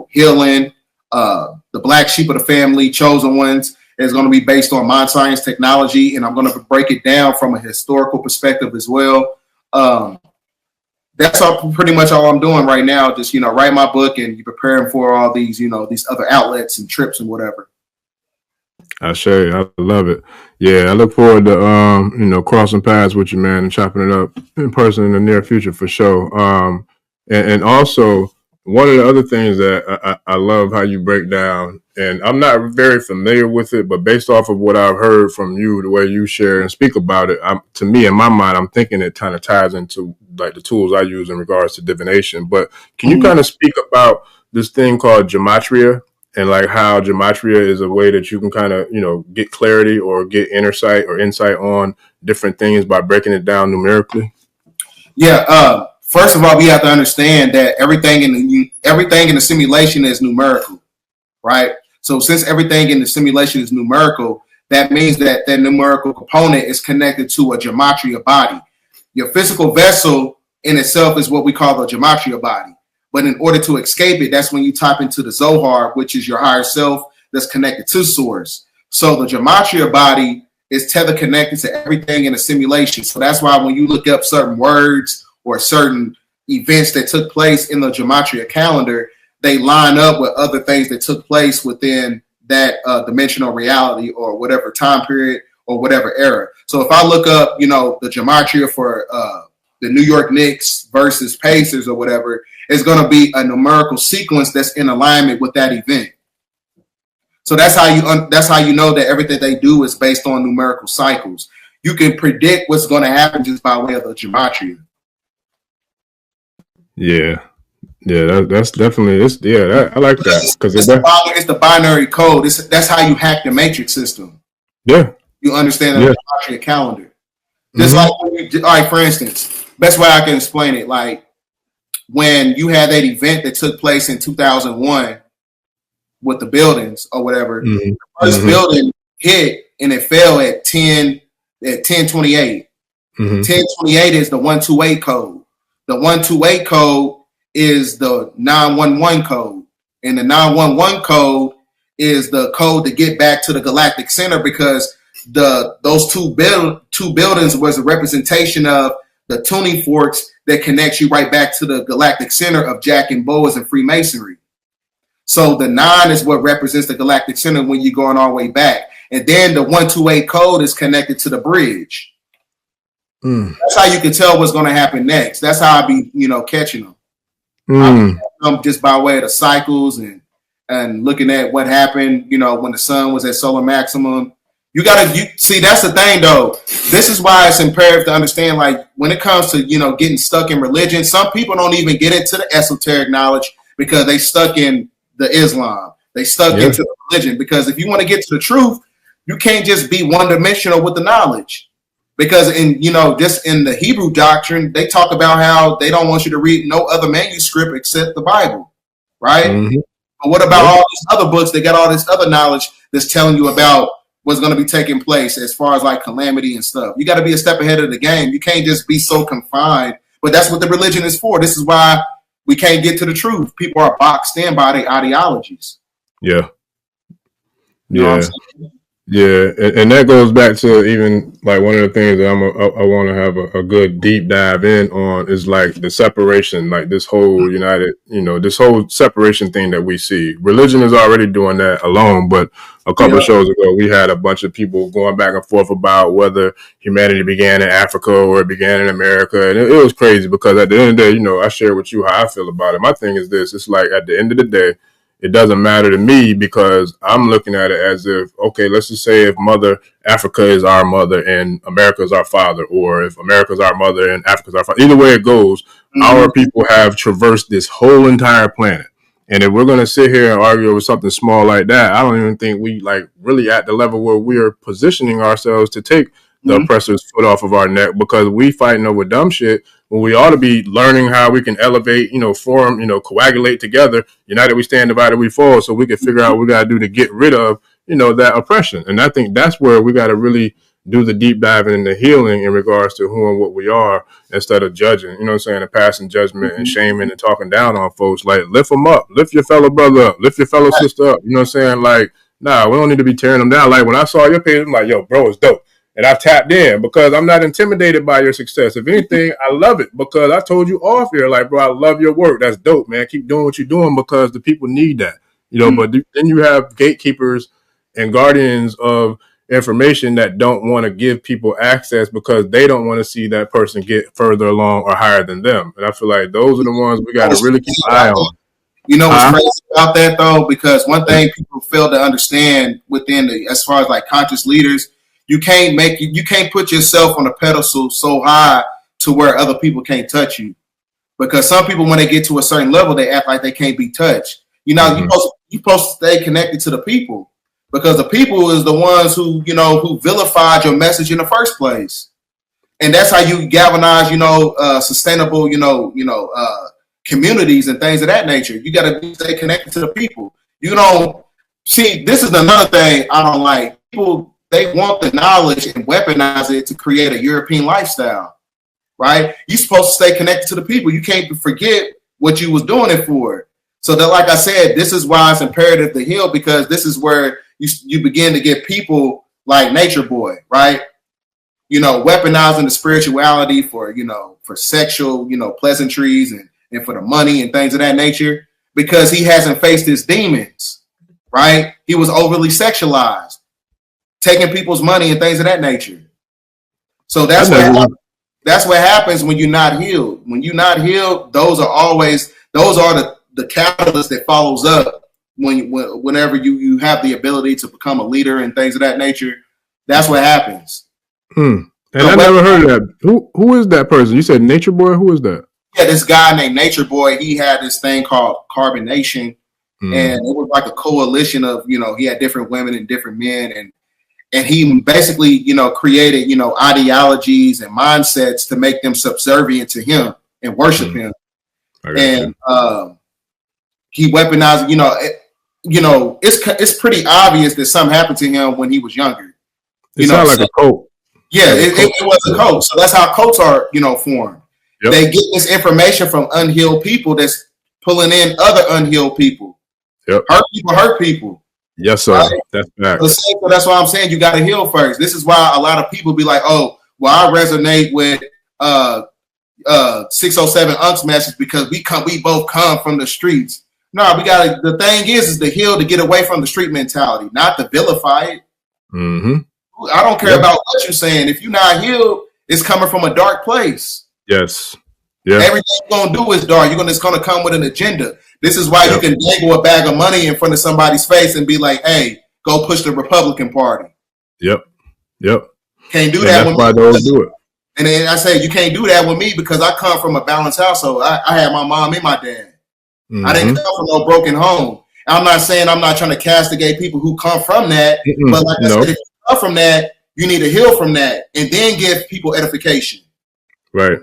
healing, the black sheep of the family, chosen ones. It's going to be based on mind science technology, and I'm going to break it down from a historical perspective as well. That's pretty much all I'm doing right now. Just, write my book and preparing for all these, these other outlets and trips and whatever. I love it. Yeah, I look forward to crossing paths with you, man, and chopping it up in person in the near future for sure. And also one of the other things that I love how you break down, and I'm not very familiar with it, but based off of what I've heard from you, the way you share and speak about it, to me in my mind, I'm thinking it kind of ties into like the tools I use in regards to divination. But can you kind of speak about this thing called gematria? And like how gematria is a way that you can kind of, get clarity or get insight on different things by breaking it down numerically. Yeah. First of all, we have to understand that everything in the simulation is numerical, right? So since everything in the simulation is numerical, that means that that numerical component is connected to a gematria body. Your physical vessel in itself is what we call the gematria body. But in order to escape it, that's when you tap into the Zohar, which is your higher self that's connected to source. So the gematria body is tether connected to everything in a simulation. So that's why when you look up certain words or certain events that took place in the gematria calendar, they line up with other things that took place within that dimensional reality or whatever time period or whatever era. So if I look up, the gematria for the New York Knicks versus Pacers or whatever, it's going to be a numerical sequence that's in alignment with that event. So that's how you know that everything they do is based on numerical cycles. You can predict what's going to happen just by way of the gematria. Yeah, that's definitely I like that because it's the binary code. That's how you hack the matrix system. Yeah, you understand the gematria calendar. Just like all right, for instance, best way I can explain it, like when you had that event that took place in 2001 with the buildings or whatever, the first building hit and it fell at 1028. 1028 is the 128 code. The 128 code is the 911 code. And the 911 code is the code to get back to the galactic center because those two buildings was a representation of the tuning forks that connects you right back to the galactic center of Jack and Boaz and Freemasonry. So the 9 is what represents the galactic center when you're going all the way back. And then the 128 code is connected to the bridge. That's how you can tell what's going to happen next. That's how I be, catching them. I'm just by way of the cycles and looking at what happened, when the sun was at solar maximum. You see, that's the thing though. This is why it's imperative to understand, like when it comes to, getting stuck in religion, some people don't even get into the esoteric knowledge because they stuck in the Islam. They stuck into the religion because if you want to get to the truth, you can't just be one dimensional with the knowledge. Because just in the Hebrew doctrine, they talk about how they don't want you to read no other manuscript except the Bible, right? But what about all these other books? They got all this other knowledge that's telling you about what's going to be taking place as far as like calamity and stuff. You got to be a step ahead of the game. You can't just be so confined. But that's what the religion is for. This is why we can't get to the truth. People are boxed in by their ideologies. Yeah. You know Yeah, and that goes back to even like one of the things that I want to have a good deep dive in on is like the separation, like this whole this whole separation thing that we see. Religion is already doing that alone, but a couple of shows ago we had a bunch of people going back and forth about whether humanity began in Africa or it began in America, and it was crazy because at the end of the day, I share with you how I feel about it. My thing is this: it's like at the end of the day, it doesn't matter to me because I'm looking at it as if, okay, let's just say if Mother Africa is our mother and America is our father, or if America is our mother and Africa is our father. Either way it goes, our people have traversed this whole entire planet. And if we're going to sit here and argue over something small like that, I don't even think we like really at the level where we are positioning ourselves to take the oppressor's foot off of our neck because we fighting over dumb shit when we ought to be learning how we can elevate, form, coagulate together. United we stand, divided we fall, so we can figure out what we got to do to get rid of, that oppression. And I think that's where we got to really do the deep diving and the healing in regards to who and what we are instead of judging, and passing judgment and shaming and talking down on folks. Like, lift them up, lift your fellow brother up, lift your fellow sister up. Like, nah, we don't need to be tearing them down. Like, when I saw your page, I'm like, yo, bro, it's dope. And I tapped in because I'm not intimidated by your success. If anything, I love it because I told you off here, like, bro, I love your work. That's dope, man. Keep doing what you're doing because the people need that, But then you have gatekeepers, and guardians of information that don't want to give people access because they don't want to see that person get further along or higher than them. And I feel like those are the ones we got to really keep an eye on. You know what's crazy about that though? Because one thing people fail to understand as far as like conscious leaders, you can't put yourself on a pedestal so high to where other people can't touch you. Because some people, when they get to a certain level, they act like they can't be touched. You know, you're supposed to stay connected to the people, because the people is the ones who vilified your message in the first place. And that's how you galvanize, sustainable, communities and things of that nature. You got to stay connected to the people. You don't see, this is another thing I don't like. People, they want the knowledge and weaponize it to create a European lifestyle, right? You're supposed to stay connected to the people. You can't forget what you was doing it for. So that, like I said, this is why it's imperative to heal, because this is where you begin to get people like Nature Boy, right? Weaponizing the spirituality for sexual, pleasantries and for the money and things of that nature, because he hasn't faced his demons, right? He was overly sexualized, taking people's money and things of that nature. So that's what happens when you're not healed. When you're not healed, those are the catalyst that follows up whenever you have the ability to become a leader and things of that nature. That's what happens. And I never heard of that. Who is that person? You said Nature Boy? Who is that? Yeah, this guy named Nature Boy. He had this thing called Carbonation, and it was like a coalition of, he had different women and different men, and he basically, created, ideologies and mindsets to make them subservient to him and worship him. And he weaponized, it's pretty obvious that something happened to him when he was younger. It sounds like a cult. Yeah, it was a cult. So that's how cults are, formed. Yep. They get this information from unhealed people that's pulling in other unhealed people. Yep. Hurt people. Yes, sir. Right? That's facts. So that's why I'm saying you got to heal first. This is why a lot of people be like, oh, well, I resonate with 607 Unc's message because we both come from the streets. No, the thing is to heal, to get away from the street mentality, not to vilify it. Mm-hmm. I don't care about what you're saying. If you're not healed, it's coming from a dark place. Yes. Yeah. Everything you're going to do is dark. It's going to come with an agenda. This is why you can dangle a bag of money in front of somebody's face and be like, hey, go push the Republican Party. Yep. Can't do that. That's why those do it. And then I say, you can't do that with me because I come from a balanced household. I had my mom and my dad. Mm-hmm. I didn't come from no broken home. I'm not saying I'm not trying to castigate people who come from that. But like I said, if you come from that, you need to heal from that and then give people edification. Right.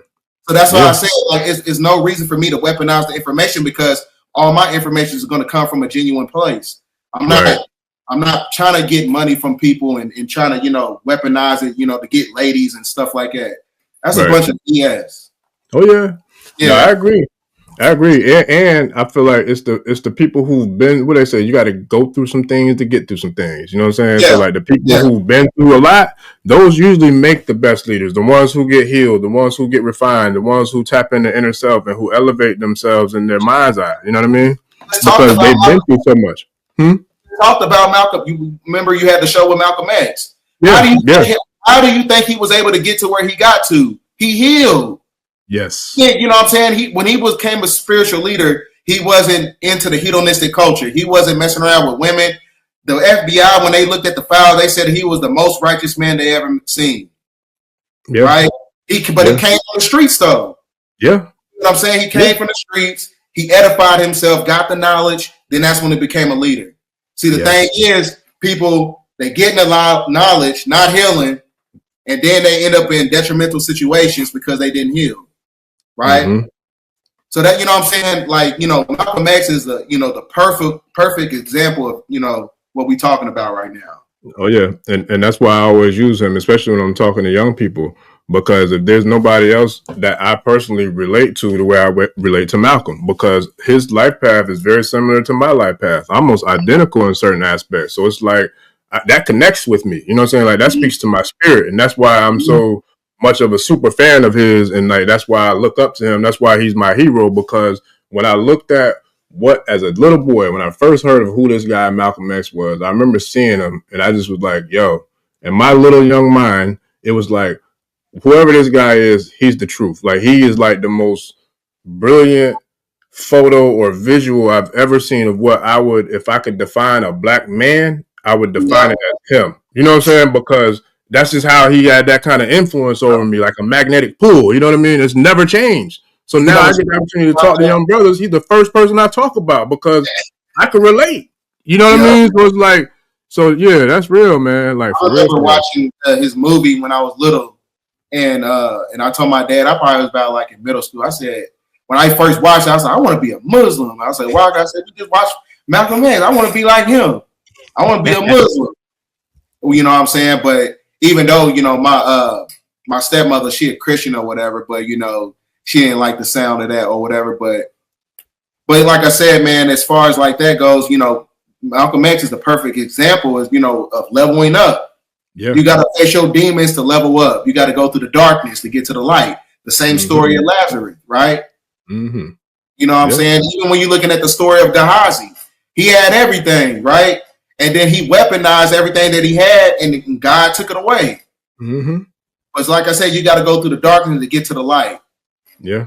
So that's why I say, like, it's no reason for me to weaponize the information, because all my information is going to come from a genuine place. I'm not trying to get money from people and trying to, weaponize it, to get ladies and stuff like that. That's a bunch of BS. Oh yeah. No, I agree. And I feel like it's the people who've been, what they say, you got to go through some things to get through some things. You know what I'm saying? Yeah. So like the people who've been through a lot, those usually make the best leaders. The ones who get healed, the ones who get refined, the ones who tap into inner self and who elevate themselves in their mind's eye. You know what I mean? Because they've been through so much. We talked about Malcolm. You remember you had the show with Malcolm X. Yeah. How do you think he was able to get to where he got to? He healed. Yes. You know what I'm saying? When he became a spiritual leader, he wasn't into the hedonistic culture. He wasn't messing around with women. The FBI, when they looked at the file, they said he was the most righteous man they ever seen. Yeah. Right? He came from the streets, though. Yeah. You know what I'm saying? He came from the streets. He edified himself, got the knowledge. Then that's when he became a leader. See, the thing is, people, they getting a lot of knowledge, not healing, and then they end up in detrimental situations because they didn't heal. Right. Mm-hmm. So that, what I'm saying, like, Malcolm X is the perfect example of, what we're talking about right now. Oh, yeah. And that's why I always use him, especially when I'm talking to young people, because if there's nobody else that I personally relate to the way I relate to Malcolm, because his life path is very similar to my life path, almost identical in certain aspects. So it's like that connects with me. You know what I'm saying? Like that speaks to my spirit. And that's why I'm so much of a super fan of his, and like that's why I look up to him. That's why he's my hero, because when I looked at what, as a little boy, when I first heard of who this guy Malcolm X was, I remember seeing him and I just was like, yo, in my little young mind, it was like, whoever this guy is, he's the truth. Like, he is like the most brilliant photo or visual I've ever seen of what I would, if I could define a black man, I would define it as him. You know what I'm saying? Because that's just how he had that kind of influence over me, like a magnetic pull. You know what I mean? It's never changed. So now I get the opportunity to talk to young brothers. He's the first person I talk about because I can relate. You know what I mean? So it's like, so yeah, that's real, man. Like, I remember watching his movie when I was little, and I told my dad, I probably was about like in middle school. I said, when I first watched it, I was like, I want to be a Muslim. I was like, why? I said, you just watch Malcolm X. I want to be like him. I want to be a Muslim. You know what I'm saying? But even though, you know, my stepmother, she a Christian or whatever, but you know, she didn't like the sound of that or whatever. But like I said, man, as far as like that goes, you know, Malcolm X is the perfect example, is, you know, of leveling up. Yeah. You got to face your demons to level up. You got to go through the darkness to get to the light. The same story of Lazarus, right? Mm-hmm. You know what I'm saying? Even when you're looking at the story of Gehazi, he had everything, right? And then he weaponized everything that he had, and God took it away. Mm-hmm. But like I said, you got to go through the darkness to get to the light. Yeah.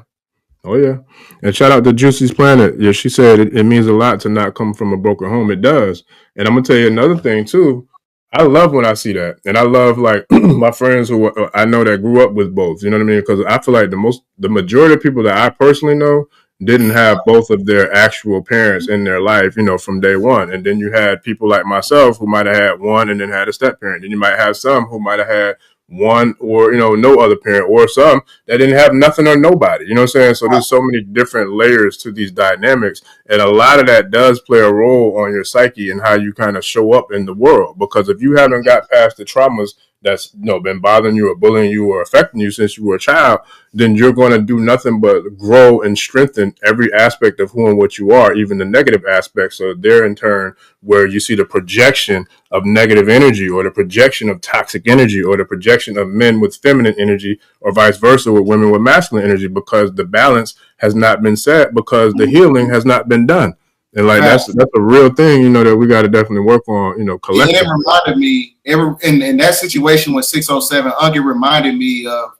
Oh, yeah. And shout out to Juicy's Planet. Yeah, she said it means a lot to not come from a broken home. It does. And I'm going to tell you another thing, too. I love when I see that. And I love, like, my friends who I know that grew up with both. You know what I mean? Because I feel like the majority of people that I personally know didn't have both of their actual parents in their life, you know, from day one. And then you had people like myself who might have had one and then had a step parent. And you might have some who might have had one or, you know, no other parent, or some that didn't have nothing or nobody. You know what I'm saying? So there's so many different layers to these dynamics. And a lot of that does play a role on your psyche and how you kind of show up in the world. Because if you haven't got past the traumas that's, you know, been bothering you or bullying you or affecting you since you were a child, then you're going to do nothing but grow and strengthen every aspect of who and what you are, even the negative aspects. So there, in turn, where you see the projection of negative energy, or the projection of toxic energy, or the projection of men with feminine energy, or vice versa with women with masculine energy, because the balance has not been set, because the healing has not been done. And like that's a real thing, you know, that we got to definitely work on, you know, collectively. It reminded me, in that situation with 607, it reminded me of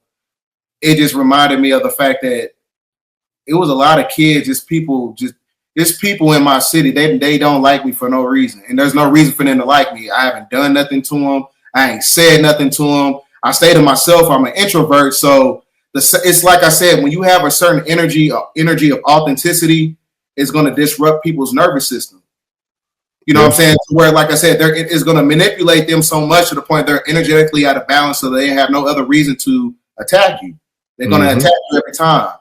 the fact that it was a lot of kids, just people in my city. They don't like me for no reason, and there's no reason for them to like me. I haven't done nothing to them. I ain't said nothing to them. I stay to myself. I'm an introvert, so it's like I said, when you have a certain energy of authenticity, it's going to disrupt people's nervous system. You know what I'm saying? Where, like I said, it's going to manipulate them so much to the point they're energetically out of balance, so they have no other reason to attack you. They're going to attack you every time.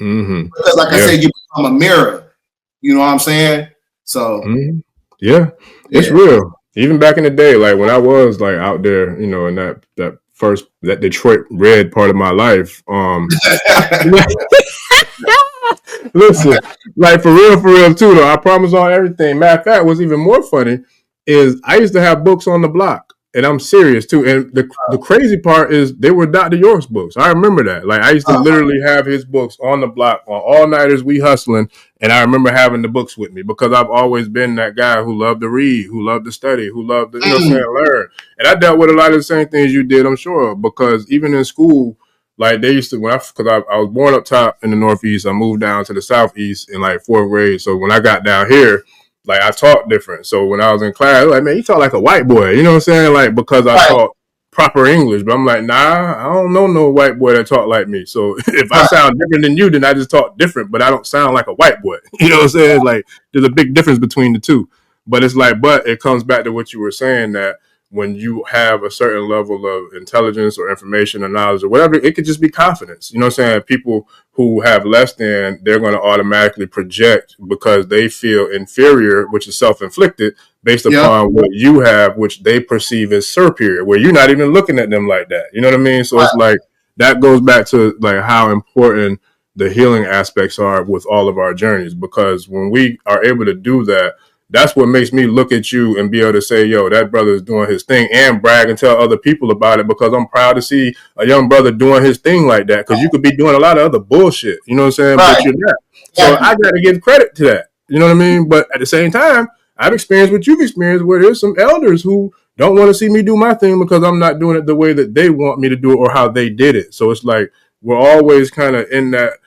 Mm-hmm. Because, like I said, you become a mirror. You know what I'm saying? So, it's real. Even back in the day, like when I was like out there, you know, in that Detroit red part of my life, listen, like for real too, though. I promise on everything. Matter of fact, what's even more funny is I used to have books on the block, and I'm serious too. And the crazy part is they were Dr. York's books. I remember that. Like I used to literally have his books on the block on all nighters. We hustling, and I remember having the books with me because I've always been that guy who loved to read, who loved to study, who loved to learn. And I dealt with a lot of the same things you did, I'm sure, because even in school. Like they used to, because I was born up top in the Northeast, I moved down to the Southeast in like 4th grade. So when I got down here, like I talked different. So when I was in class, like, man, you talk like a white boy. You know what I'm saying? Like because I taught proper English, but I'm like, nah, I don't know no white boy that talk like me. So if I sound different than you, then I just talk different, but I don't sound like a white boy. You know what I'm saying? Like there's a big difference between the two. But it's like, but it comes back to what you were saying, that when you have a certain level of intelligence or information or knowledge or whatever, it could just be confidence. You know what I'm saying? People who have less than, they're going to automatically project because they feel inferior, which is self-inflicted, based upon what you have, which they perceive as superior, where you're not even looking at them like that. You know what I mean? So it's like, that goes back to like how important the healing aspects are with all of our journeys, because when we are able to do that, that's what makes me look at you and be able to say, yo, that brother is doing his thing, and brag and tell other people about it, because I'm proud to see a young brother doing his thing like that. Because you could be doing a lot of other bullshit, you know what I'm saying? Right. But you're not. So Exactly. I got to give credit to that. You know what I mean? But at the same time, I've experienced what you've experienced, where there's some elders who don't want to see me do my thing because I'm not doing it the way that they want me to do it or how they did it. So it's like we're always kind of in that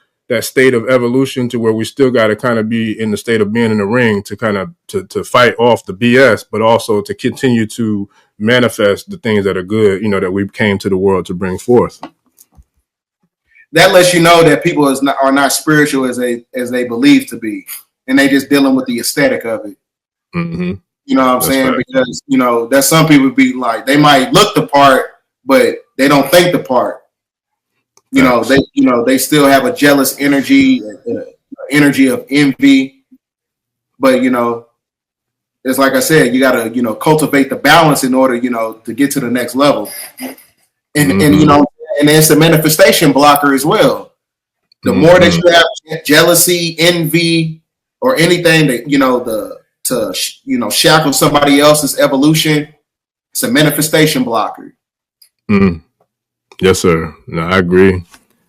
state of evolution, to where we still got to kind of be in the state of being in the ring to kind of to fight off the BS, but also to continue to manifest the things that are good, you know, that we came to the world to bring forth. That lets you know that people are not spiritual as they believe to be, and they just dealing with the aesthetic of it. Mm-hmm. You know what I'm That's saying? right. Because, you know, that some people be like, they might look the part, but they don't think the part. You know, they still have a jealous energy, energy of envy. But, you know, it's like I said, you got to, you know, cultivate the balance in order, you know, to get to the next level. And you know, and it's a manifestation blocker as well. The more that you have jealousy, envy, or anything that, you know, to shackle somebody else's evolution, it's a manifestation blocker. Yes, sir. No, I agree.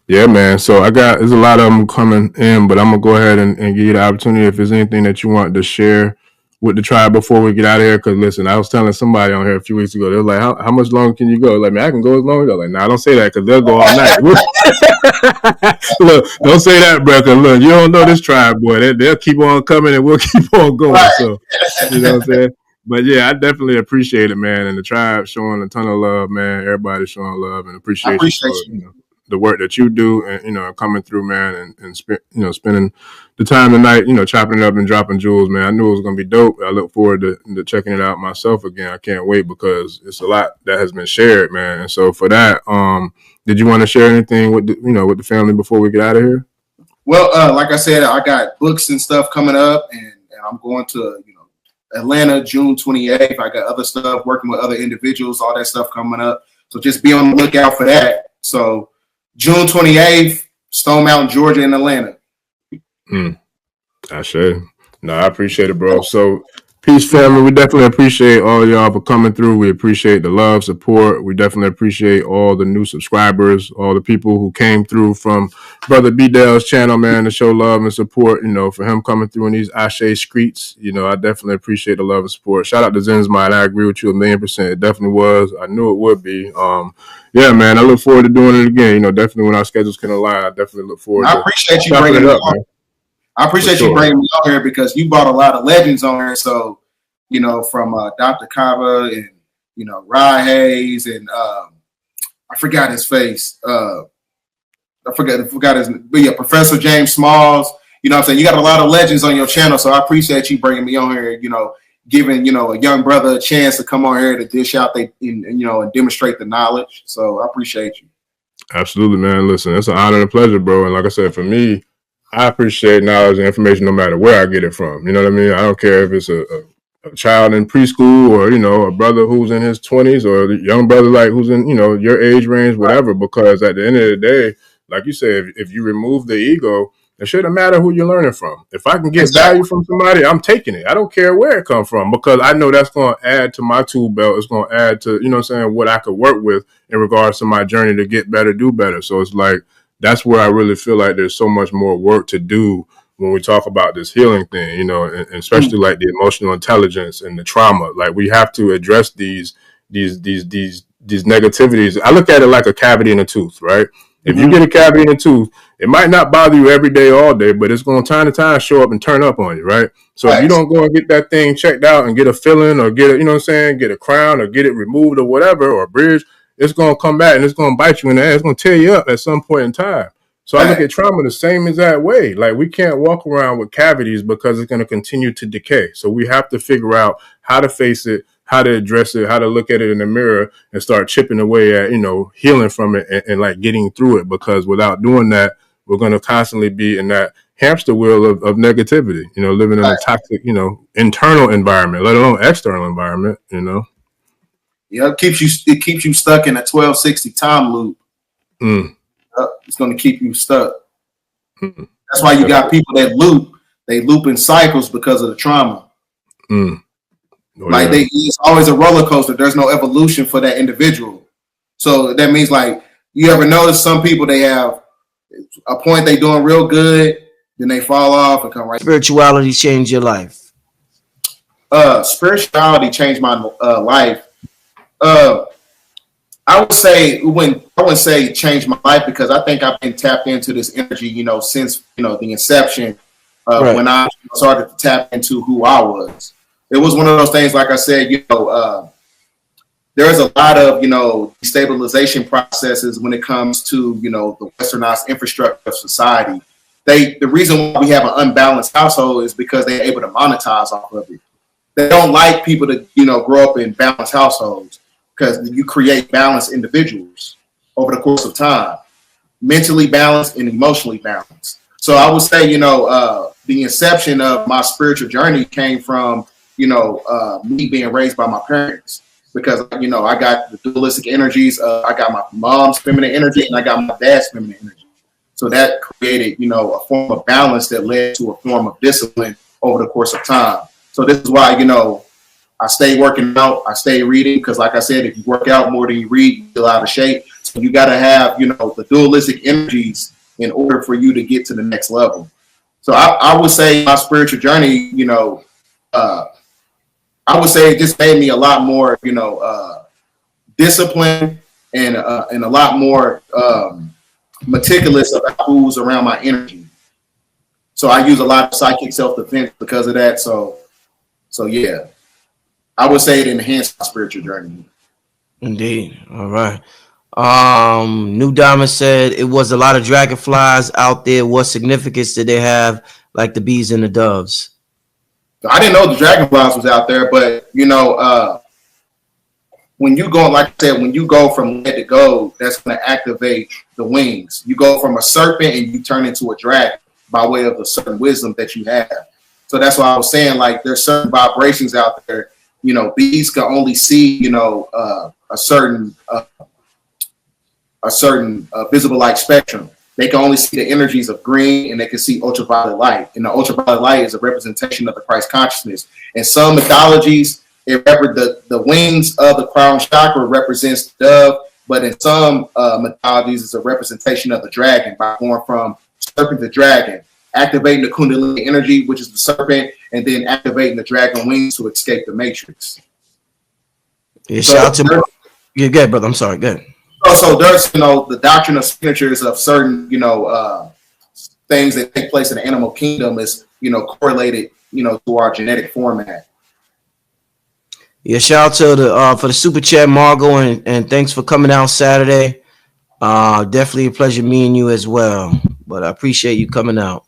Yeah, man. So there's a lot of them coming in, but I'm gonna go ahead and give you the opportunity if there's anything that you want to share with the tribe before we get out of here. Because listen, I was telling somebody on here a few weeks ago, they're like, how much longer can you go? Like, man, I can go as long as I like. Nah, don't say that, because they'll go all night. Look, don't say that, bro. Because look, you don't know this tribe, boy. They'll keep on coming and we'll keep on going. Right. So, you know what I'm saying? But yeah, I definitely appreciate it, man. And the tribe showing a ton of love, man. Everybody showing love and appreciate you for, you know, the work that you do, and, you know, coming through, man, and spending the time tonight, you know, chopping it up and dropping jewels, man. I knew it was going to be dope. I look forward to checking it out myself again. I can't wait, because it's a lot that has been shared, man. And so for that, did you want to share anything with the family before we get out of here? Well, like I said, I got books and stuff coming up, and I'm going to, you know, Atlanta, June 28th. I got other stuff, working with other individuals, all that stuff coming up. So just be on the lookout for that. So June 28th, Stone Mountain, Georgia, in Atlanta. I should. No, I appreciate it, bro. So peace, family. We definitely appreciate all y'all for coming through. We appreciate the love, support. We definitely appreciate all the new subscribers, all the people who came through from Brother BDELL's channel, man, to show love and support, you know, for him coming through in these Ashe streets. You know, I definitely appreciate the love and support. Shout out to Zen's Mind. I agree with you 1,000,000%. It definitely was. I knew it would be. Yeah, man, I look forward to doing it again. You know, definitely when our schedules can align, I definitely look forward to appreciate you bringing it up, man. I appreciate you bringing me on here, because you brought a lot of legends on here. So, you know, from Dr. Kava and, you know, Rye Hayes and I forgot his face. I forgot his, but yeah, Professor James Smalls. You know what I'm saying? You got a lot of legends on your channel. So I appreciate you bringing me on here, you know, giving, you know, a young brother a chance to come on here to dish out and demonstrate the knowledge. So I appreciate you. Absolutely, man. Listen, it's an honor and a pleasure, bro. And like I said, for me, I appreciate knowledge and information no matter where I get it from. You know what I mean? I don't care if it's a child in preschool, or, you know, a brother who's in his 20s, or a young brother like who's in, you know, your age range, whatever. Because at the end of the day, like you said, if you remove the ego, it shouldn't matter who you're learning from. If I can get value from somebody, I'm taking it. I don't care where it comes from, because I know that's going to add to my tool belt. It's going to add to, you know what I'm saying, what I could work with in regards to my journey to get better, do better. So it's like, that's where I really feel like there's so much more work to do when we talk about this healing thing, you know, and especially like the emotional intelligence and the trauma. Like, we have to address these negativities. I look at it like a cavity in a tooth, right? If you get a cavity in a tooth, it might not bother you every day, all day, but it's going to time to time show up and turn up on you, right? So if you don't go and get that thing checked out and get a filling, or get it, you know what I'm saying, get a crown, or get it removed, or whatever, or a bridge, it's going to come back and it's going to bite you in the ass. It's going to tear you up at some point in time. So I look at trauma the same exact way. Like, we can't walk around with cavities, because it's going to continue to decay. So we have to figure out how to face it, how to address it, how to look at it in the mirror and start chipping away at, you know, healing from it, and like getting through it. Because without doing that, we're going to constantly be in that hamster wheel of negativity, you know, living in a toxic, you know, internal environment, let alone external environment, you know. Yeah, it keeps you stuck in a 1260 time loop. It's going to keep you stuck. That's why you got people that loop in cycles because of the trauma. Mm. Oh, Like it's always a roller coaster. There's no evolution for that individual. So that means like you ever notice some people they have a point they doing real good, then they fall off and come right. Spirituality changed your life. Spirituality changed my life. I would say I wouldn't say changed my life because I think I've been tapped into this energy, since the inception of when I started to tap into who I was. It was one of those things, like I said, there's a lot of destabilization processes when it comes to the westernized infrastructure of society. The reason why we have an unbalanced household is because they're able to monetize off of it. They don't like people to grow up in balanced households because you create balanced individuals over the course of time, mentally balanced and emotionally balanced. So I would say the inception of my spiritual journey came from me being raised by my parents. Because I got the dualistic energies. I got my mom's feminine energy and I got my dad's feminine energy. So that created, a form of balance that led to a form of discipline over the course of time. So this is why, I stay working out, I stay reading, because like I said, if you work out more than you read, you feel out of shape. So you got to have, the dualistic energies in order for you to get to the next level. So I would say my spiritual journey, I would say it just made me a lot more, disciplined and a lot more meticulous about who's around my energy. So I use a lot of psychic self-defense because of that. So yeah, I would say it enhanced my spiritual journey. Indeed. All right. New Diamond said it was a lot of dragonflies out there. What significance did they have, like the bees and the doves? I didn't know the dragonflies was out there, but when you go, like I said, when you go from lead to gold, that's going to activate the wings. You go from a serpent and you turn into a dragon by way of the certain wisdom that you have. So that's why I was saying, like, there's certain vibrations out there. Bees can only see, a certain visible light spectrum. They can only see the energies of green and they can see ultraviolet light. And the ultraviolet light is a representation of the Christ consciousness. In some mythologies, the wings of the crown chakra represents the dove, but in some mythologies, it's a representation of the dragon by going from serpent to dragon, activating the Kundalini energy, which is the serpent, and then activating the dragon wings to escape the matrix. Yeah, shout out to yeah, good, brother. I'm sorry, good. So there's, the doctrine of signatures of certain, things that take place in the animal kingdom is, correlated, to our genetic format. Yeah, shout out to for the super chat, Margot, and thanks for coming out Saturday. Definitely a pleasure meeting you as well. But I appreciate you coming out.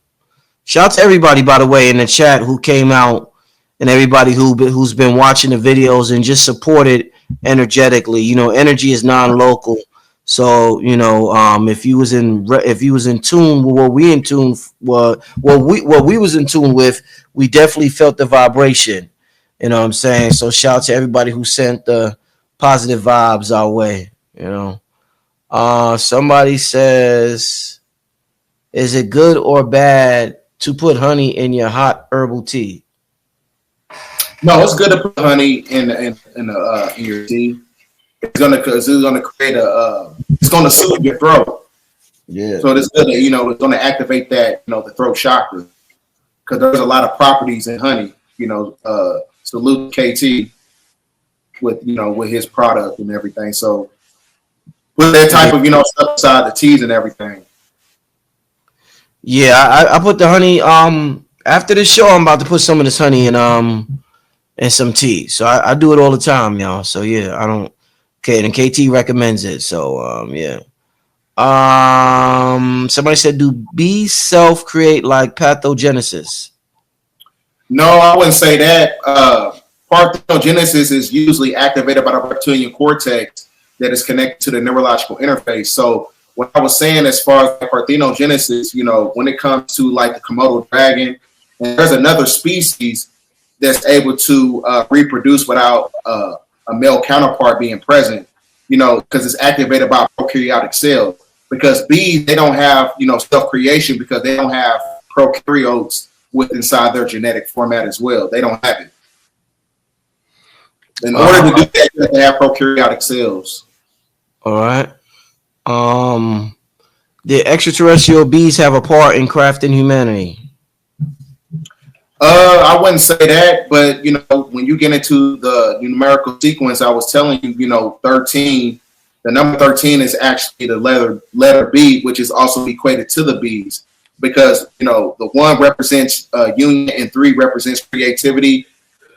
Shout out to everybody, by the way, in the chat who came out and everybody who's been watching the videos and just supported energetically. Energy is non-local. So, if you was in tune with what we in tune what we was in tune with, we definitely felt the vibration. You know what I'm saying? So shout out to everybody who sent the positive vibes our way, Somebody says, is it good or bad to put honey in your hot herbal tea? No, it's good to put honey in your tea. It's gonna create it's gonna soothe your throat. Yeah. So it's good that it's gonna activate that the throat chakra because there's a lot of properties in honey. Salute KT with with his product and everything. So put that type of stuff aside, the teas and everything. Yeah, I put the honey. After the show, I'm about to put some of this honey in and some tea. So I do it all the time, y'all. So yeah, I don't. Okay, and KT recommends it. So yeah. Somebody said, do bees self-create like pathogenesis? No, I wouldn't say that. Parthenogenesis is usually activated by the reptilian cortex that is connected to the neurological interface. So what I was saying as far as parthenogenesis, when it comes to like the Komodo dragon, and there's another species that's able to reproduce without a male counterpart being present, because it's activated by prokaryotic cells. Because bees, they don't have, self-creation because they don't have prokaryotes with inside their genetic format as well. They don't have it. In order to do that, you have to have prokaryotic cells. All right. The extraterrestrial bees have a part in crafting humanity? I wouldn't say that, but when you get into the numerical sequence, I was telling you, 13. The number 13 is actually the letter B, which is also equated to the bees, because the 1 represents union and 3 represents creativity.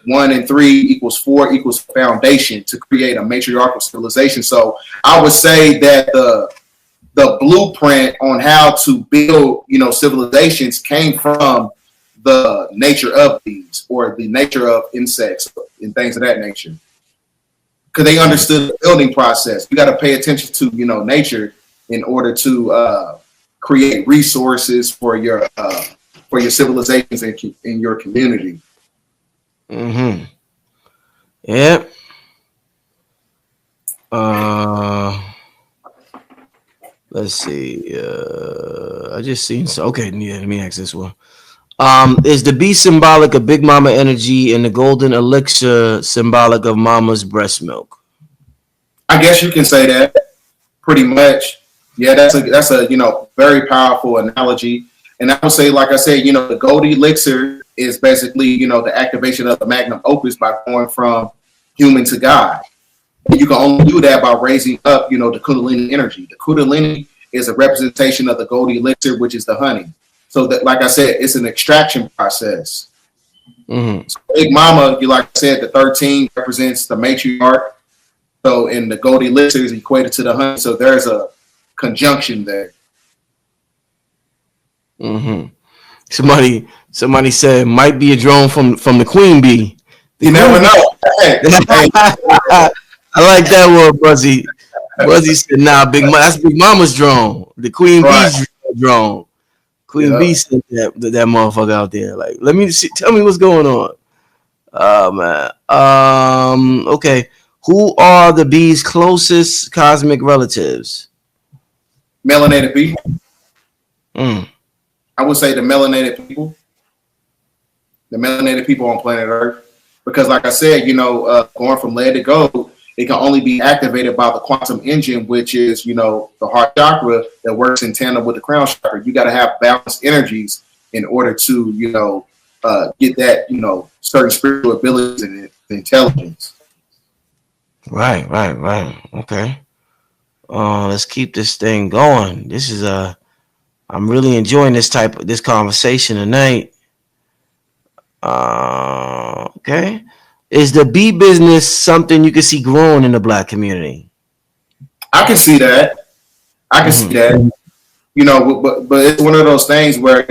1 and 3 equals 4 equals foundation to create a matriarchal civilization. So I would say that the blueprint on how to build civilizations came from the nature of bees or the nature of insects and things of that nature, because they understood the building process. You got to pay attention to nature in order to create resources for your civilizations and in your community. Mm-hmm. Yep. Let's see. I just seen okay. Yeah, let me ask this one. Is the bee symbolic of Big Mama energy and the golden elixir symbolic of Mama's breast milk? I guess you can say that pretty much. Yeah, that's a very powerful analogy. And I would say, like I said, the gold elixir is basically the activation of the magnum opus by going from human to God. And you can only do that by raising up the kundalini energy. The kundalini is a representation of the gold elixir, which is the honey. So that, like I said, it's an extraction process. Mm-hmm. So Big Mama, like I said, the 13 represents the matriarch. So, and the gold elixir is equated to the honey. So there's a conjunction there. Mm-hmm. Somebody said might be a drone from the queen bee. You never know. Hey. I like that word, Buzzy. Buzzy said, "Nah, that's Big Mama's drone. The queen bee's drone." Queen Bee sent that motherfucker out there. Like, let me see. Tell me what's going on. Oh man. Okay. Who are the bees' closest cosmic relatives? Melanated people. I would say the melanated people. The melanated people on planet Earth. Because, like I said, going from lead to gold, it can only be activated by the quantum engine, which is, the heart chakra that works in tandem with the crown chakra. You got to have balanced energies in order to, get that, certain spiritual abilities and intelligence. Right. Okay. Let's keep this thing going. This is I'm really enjoying this conversation tonight. Okay. Is the bee business something you can see growing in the Black community? I can see that. See that. But it's one of those things where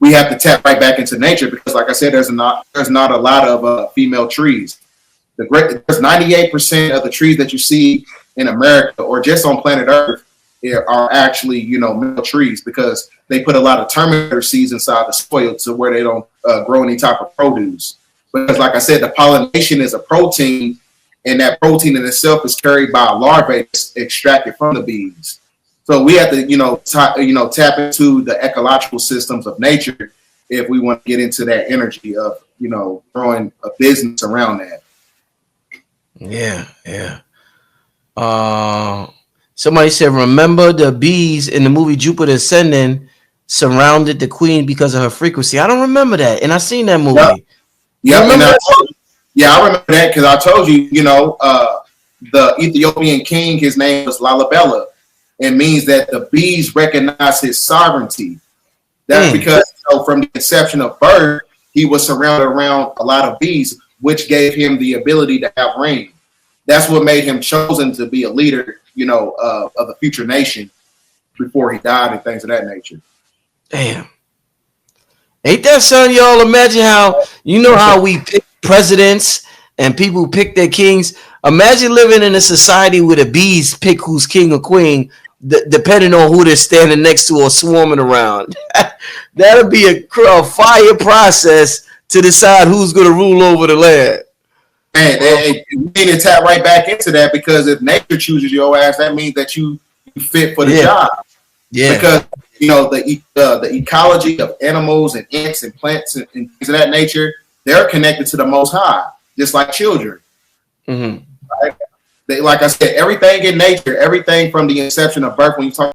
we have to tap right back into nature, because, like I said, there's not a lot of female trees. There's 98% of the trees that you see in America or just on planet Earth are actually male trees, because they put a lot of terminator seeds inside the soil to where they don't grow any type of produce. Because, like I said, the pollination is a protein, and that protein in itself is carried by a larvae extracted from the bees. So we have to, tap into the ecological systems of nature if we want to get into that energy of, growing a business around that. Yeah. Somebody said, remember the bees in the movie Jupiter Ascending surrounded the queen because of her frequency. I don't remember that, and I seen that movie. Yeah, I remember that, because I told you, the Ethiopian king, his name was Lalibela. It means that the bees recognize his sovereignty. That's because from the inception of birth, he was surrounded around a lot of bees, which gave him the ability to have reign. That's what made him chosen to be a leader, of the future nation before he died and things of that nature. Damn. Ain't that something, y'all? Imagine how we pick presidents and people pick their kings. Imagine living in a society where the bees pick who's king or queen, depending on who they're standing next to or swarming around. That'll be a fire process to decide who's going to rule over the land. And we need to tap right back into that, because if nature chooses your ass, that means that you fit for the job. Yeah. Because the ecology of animals and ants and plants and things of that nature, they're connected to the Most High. just like children. Mm-hmm. Right? They, like I said, everything in nature, everything from the inception of birth, when you talk